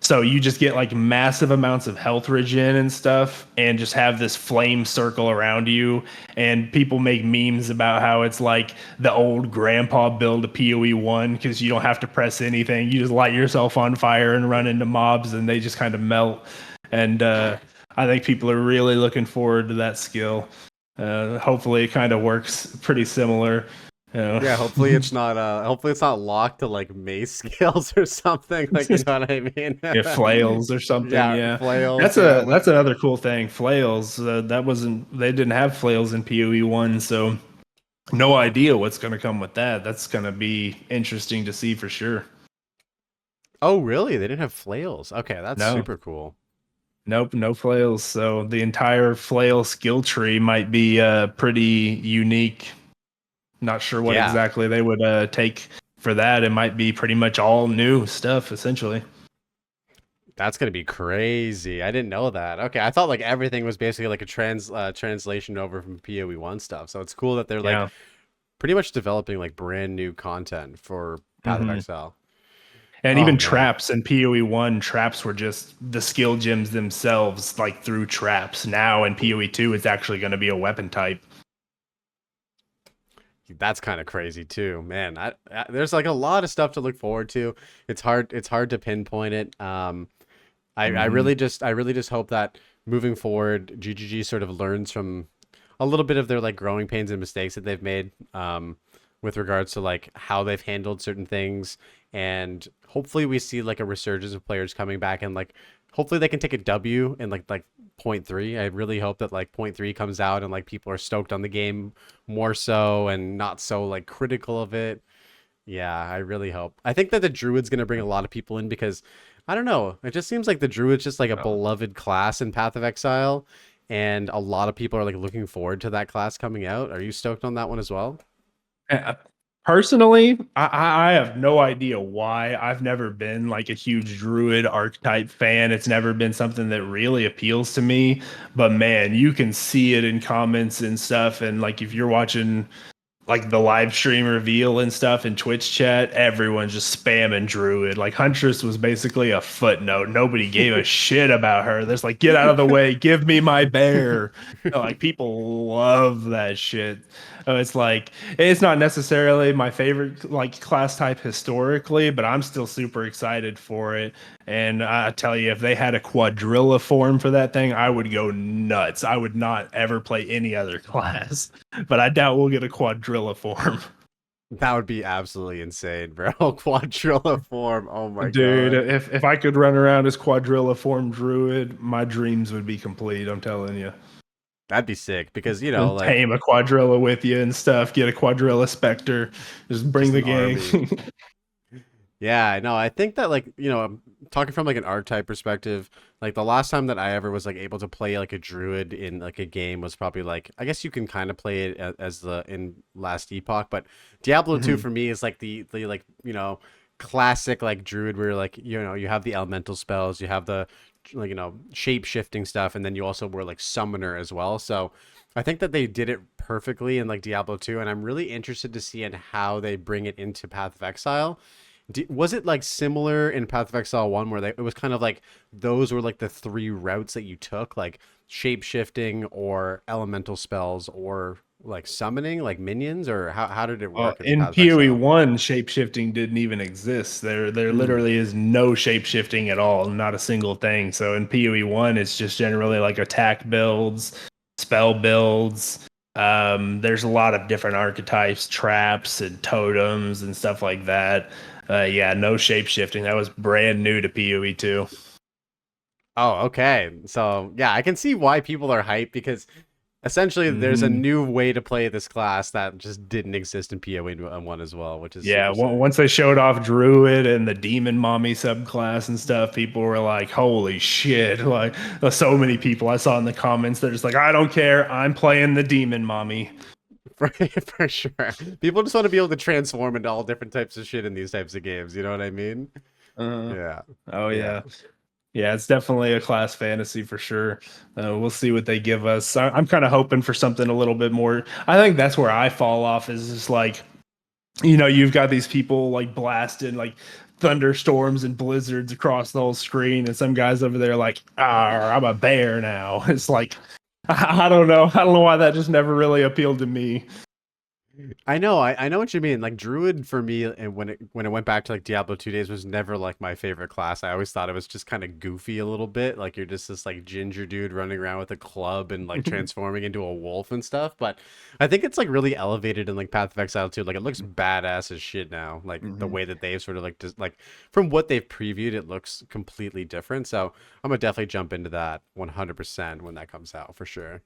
Speaker 2: So you just get like massive amounts of health regen and stuff, and just have this flame circle around you. And people make memes about how it's like the old grandpa build of PoE 1 because you don't have to press anything. You just light yourself on fire and run into mobs, and they just kind of melt. And I think people are really looking forward to that skill. Hopefully, it kind of works pretty similar. You know.
Speaker 1: Yeah, hopefully it's not locked to like mace skills or something. Like, you know what I mean?
Speaker 2: Yeah, flails or something.
Speaker 1: Yeah,
Speaker 2: Yeah,
Speaker 1: flails,
Speaker 2: that's
Speaker 1: yeah.
Speaker 2: another cool thing. Flails. That wasn't they didn't have flails in PoE 1, so no idea what's going to come with that. That's going to be interesting to see for sure.
Speaker 1: Oh, really? They didn't have flails. Okay, that's
Speaker 2: No,
Speaker 1: super cool.
Speaker 2: nope, no flails. So the entire flail skill tree might be pretty unique. Not sure what
Speaker 1: Yeah.
Speaker 2: exactly they would take for that. It might be pretty much all new stuff essentially.
Speaker 1: That's gonna be crazy. I didn't know that. Okay, I thought like everything was basically like a translation over from PoE 1 stuff. So it's cool that they're like
Speaker 2: Yeah.
Speaker 1: pretty much developing like brand new content for Path of
Speaker 2: hmm
Speaker 1: Exile.
Speaker 2: And
Speaker 1: Oh
Speaker 2: even
Speaker 1: man,
Speaker 2: traps in PoE 1, traps were just the skill gems themselves, like through traps. Now in PoE 2, it's actually going to be a weapon type.
Speaker 1: that's kind of crazy too, man. There's like a lot of stuff to look forward to. It's hard to pinpoint it.
Speaker 2: hmm
Speaker 1: I really just hope that moving forward, GGG sort of learns from a little bit of their like growing pains and mistakes that they've made, with regards to like how they've handled certain things, and hopefully we see like a resurgence of players coming back, and like hopefully they can take a W in like point three. I really hope that like point three comes out and like people are stoked on the game more so and not so like critical of it. Yeah, I really hope. I think that the Druid's gonna bring a lot of people in because I don't know. It just seems like the Druid's just like a beloved class in Path of Exile, and a lot of people are like looking forward to that class coming out. Are you stoked on that one as well?
Speaker 2: Personally, I have no idea why. I've never been like a huge druid archetype fan. It's never been something that really appeals to me. But man, you can see it in comments and stuff. And like if you're watching like the live stream reveal and stuff in Twitch chat, everyone's just spamming Druid. Like Huntress was basically a footnote. Nobody gave a shit about her. There's like, get out of the way, give me my bear. Like people love that shit. It's like it's not necessarily my favorite like class type historically, but I'm still super excited for it. And I tell you, if they had a quadrilla form for that thing, I would go nuts. I would not ever play any other class, but I doubt we'll get a quadrilla form.
Speaker 1: That would be absolutely insane, bro. Quadrilla form. Oh my
Speaker 2: Dude,
Speaker 1: god.
Speaker 2: if I could run around as quadrilla form druid, my dreams would be complete. I'm telling you.
Speaker 1: That'd be sick because,
Speaker 2: And
Speaker 1: like
Speaker 2: tame a quadrilla with you and stuff. Get a quadrilla specter. Just bring
Speaker 1: just
Speaker 2: the
Speaker 1: an
Speaker 2: gang.
Speaker 1: army. Yeah, no, I think that like, talking from like an archetype perspective, like the last time that I ever was like able to play like a druid in like a game was probably like I guess you can kind of play it as the in last Epoch, but Diablo 2
Speaker 2: Mhm.
Speaker 1: for me is like the like, classic like druid where like, you have the elemental spells, you have the like, shape shifting stuff, and then you also were like summoner as well. So I think that they did it perfectly in like Diablo 2, and I'm really interested to see in how they bring it into Path of Exile. Was it like similar in Path of Exile 1 where it was kind of like those were like the three routes that you took, like shape shifting or elemental spells or like summoning like minions, or how did it work in
Speaker 2: In
Speaker 1: Path of
Speaker 2: PoE
Speaker 1: Exile?
Speaker 2: 1, shapeshifting didn't even exist. There
Speaker 1: Mm.
Speaker 2: literally is no shapeshifting at all, not a single thing. So in PoE 1, it's just generally like attack builds, spell builds. There's a lot of different archetypes, traps and totems and stuff like that. Yeah, no shape shifting. That was brand new to PoE 2.
Speaker 1: Oh, okay. So yeah, I can see why people are hyped because essentially there's a
Speaker 2: Hmm.
Speaker 1: new way to play this class that just didn't exist in PoE 1 as well, which is
Speaker 2: Yeah,
Speaker 1: super sick.
Speaker 2: once they showed off Druid and the Demon Mommy subclass and stuff, people were like, "Holy shit!" Like, so many people I saw in the comments, they're just like, "I don't care. I'm playing the Demon Mommy."
Speaker 1: For sure. People just want to be able to transform into all different types of shit in these types of games. You know what I mean?
Speaker 2: Uh,
Speaker 1: Yeah.
Speaker 2: oh
Speaker 1: Yeah.
Speaker 2: yeah. Yeah, it's definitely a class fantasy for sure. We'll see what they give us. I'm kind of hoping for something a little bit more. I think that's where I fall off is just like, you've got these people like blasting like thunderstorms and blizzards across the whole screen, and some guys over there like, "Ah, I'm a bear now." It's like, I don't know. I don't know why that just never really appealed to me.
Speaker 1: I know what you mean. Like Druid for me, and when it went back to like Diablo 2 days, was never like my favorite class. I always thought it was just kind of goofy a little bit. Like you're just this like ginger dude running around with a club and like transforming into a wolf and stuff. But I think it's like really elevated in like Path of Exile too. Like it looks badass as shit now. Like the
Speaker 2: Hmm.
Speaker 1: way that they've sort of like just like from what they've previewed, it looks completely different. So I'm gonna definitely jump into that 100% when that comes out for sure.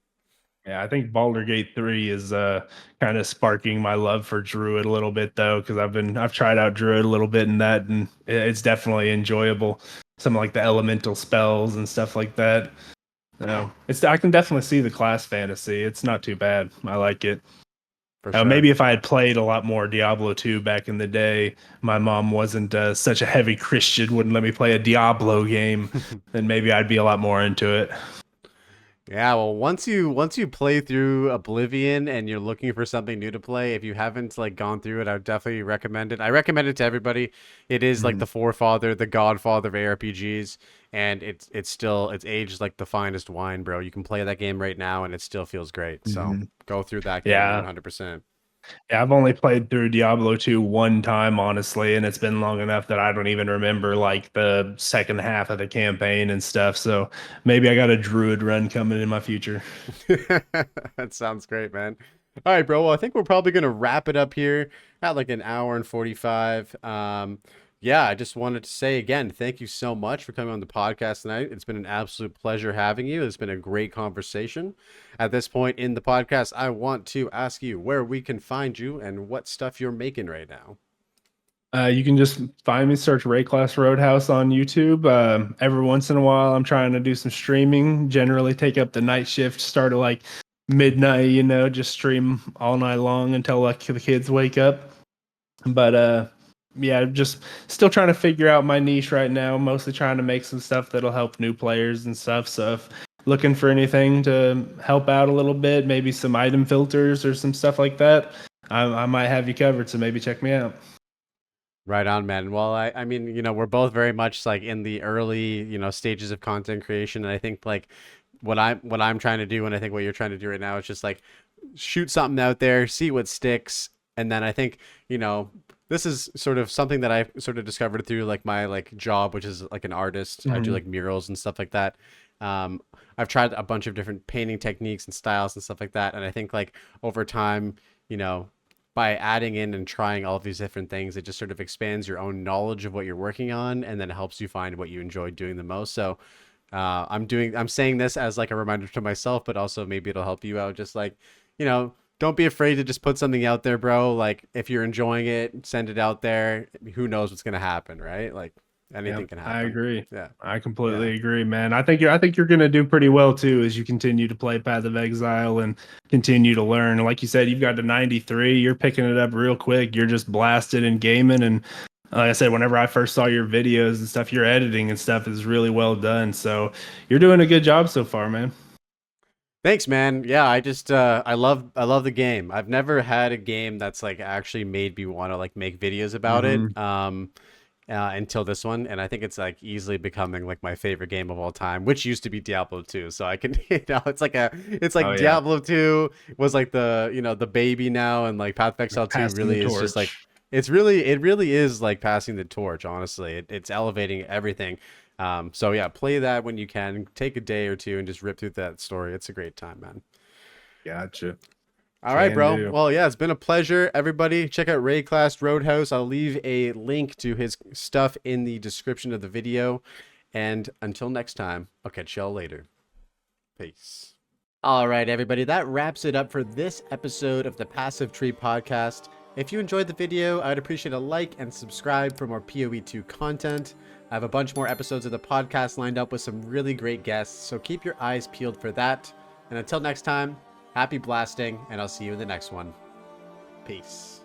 Speaker 2: Yeah, I think Baldur's Gate 3 is kind of sparking my love for Druid a little bit though, because I've tried out Druid a little bit in that, and it's definitely enjoyable. Some like the elemental spells and stuff like that. It's I can definitely see the class fantasy. It's not too bad. I like it.
Speaker 1: For sure.
Speaker 2: Maybe if I had played a lot more Diablo 2 back in the day, my mom wasn't such a heavy Christian, wouldn't let me play a Diablo game, then maybe I'd be a lot more into it.
Speaker 1: Yeah, well, once you play through Oblivion and you're looking for something new to play, if you haven't like gone through it, I would definitely recommend it. I recommend it to everybody. It is like the
Speaker 2: Mhm.
Speaker 1: forefather, the godfather of ARPGs, and it's aged like the finest wine, bro. You can play that game right now and it still feels great. So
Speaker 2: Mhm.
Speaker 1: go through that game
Speaker 2: Yeah.
Speaker 1: 100%.
Speaker 2: Yeah, I've only played through Diablo 2 one time, honestly, and it's been long enough that I don't even remember like the second half of the campaign and stuff. So maybe I got a druid run coming in my future.
Speaker 1: That sounds great, man. All right, bro. Well, I think we're probably gonna wrap it up here at like an hour and 45. Yeah, I just wanted to say again, thank you so much for coming on the podcast tonight. It's been an absolute pleasure having you. It's been a great conversation. At this point in the podcast, I want to ask you where we can find you and what stuff you're making right now.
Speaker 2: You can just find me, search Ray Class Roadhouse on YouTube. Every once in a while, I'm trying to do some streaming. Generally, take up the night shift, start at like midnight. Just stream all night long until like the kids wake up. But yeah, just still trying to figure out my niche right now. Mostly trying to make some stuff that'll help new players and stuff. So if looking for anything to help out a little bit, maybe some item filters or some stuff like that, I might have you covered. So maybe check me out.
Speaker 1: Right on, man. Well, I mean, we're both very much like in the early, stages of content creation, and I think like what I'm trying to do, and I think what you're trying to do right now is just like shoot something out there, see what sticks, and then I think you know this is sort of something that I sort of discovered through like my like job, which is like an artist. I do
Speaker 2: Mhm.
Speaker 1: like murals and stuff like that. Um, I've tried a bunch of different painting techniques and styles and stuff like that, and I think like over time, you know, by adding in and trying all of these different things, it just sort of expands your own knowledge of what you're working on, and then it helps you find what you enjoy doing the most. So I'm saying this as like a reminder to myself, but also maybe it'll help you out. Just like, don't be afraid to just put something out there, bro. Like if you're enjoying it, send it out there. Who knows what's gonna happen, right? Like anything
Speaker 2: Yep,
Speaker 1: can
Speaker 2: I
Speaker 1: happen.
Speaker 2: agree.
Speaker 1: Yeah,
Speaker 2: I
Speaker 1: yeah.
Speaker 2: completely agree, man. I think you're gonna do pretty well too as you continue to play Path of Exile and continue to learn. Like you said, you've got to 93. You're picking it up real quick. You're just blasted and gaming. And like I said, whenever I first saw your videos and stuff, your editing and stuff is really well done. So you're doing a good job so far, man.
Speaker 1: Thanks, man. Yeah, I just I love the game. I've never had a game that's like actually made me want to like make videos about
Speaker 2: Hmm.
Speaker 1: it. Until this one, and I think it's like easily becoming like my favorite game of all time, which used to be Diablo 2. So I can, it's
Speaker 2: Oh
Speaker 1: like
Speaker 2: yeah,
Speaker 1: Diablo 2 was like the baby now, and like Path of Exile 2
Speaker 2: passing the
Speaker 1: really is just like
Speaker 2: torch.
Speaker 1: it really is like passing the torch. Honestly, it's elevating everything. So yeah, play that when you can. Take a day or two and just rip through that story. It's a great time, man.
Speaker 2: Gotcha.
Speaker 1: All right,
Speaker 2: Can
Speaker 1: bro.
Speaker 2: do.
Speaker 1: Well, yeah, it's been a pleasure. Everybody, check out Rayclass Roadhouse. I'll leave a link to his stuff in the description of the video. And until next time, I'll catch y'all later. Peace. All right, everybody, that wraps it up for this episode of the Passive Tree Podcast. If you enjoyed the video, I'd appreciate a like and subscribe for more PoE2 content. I have a bunch more episodes of the podcast lined up with some really great guests, so keep your eyes peeled for that. And until next time, happy blasting, and I'll see you in the next one. Peace.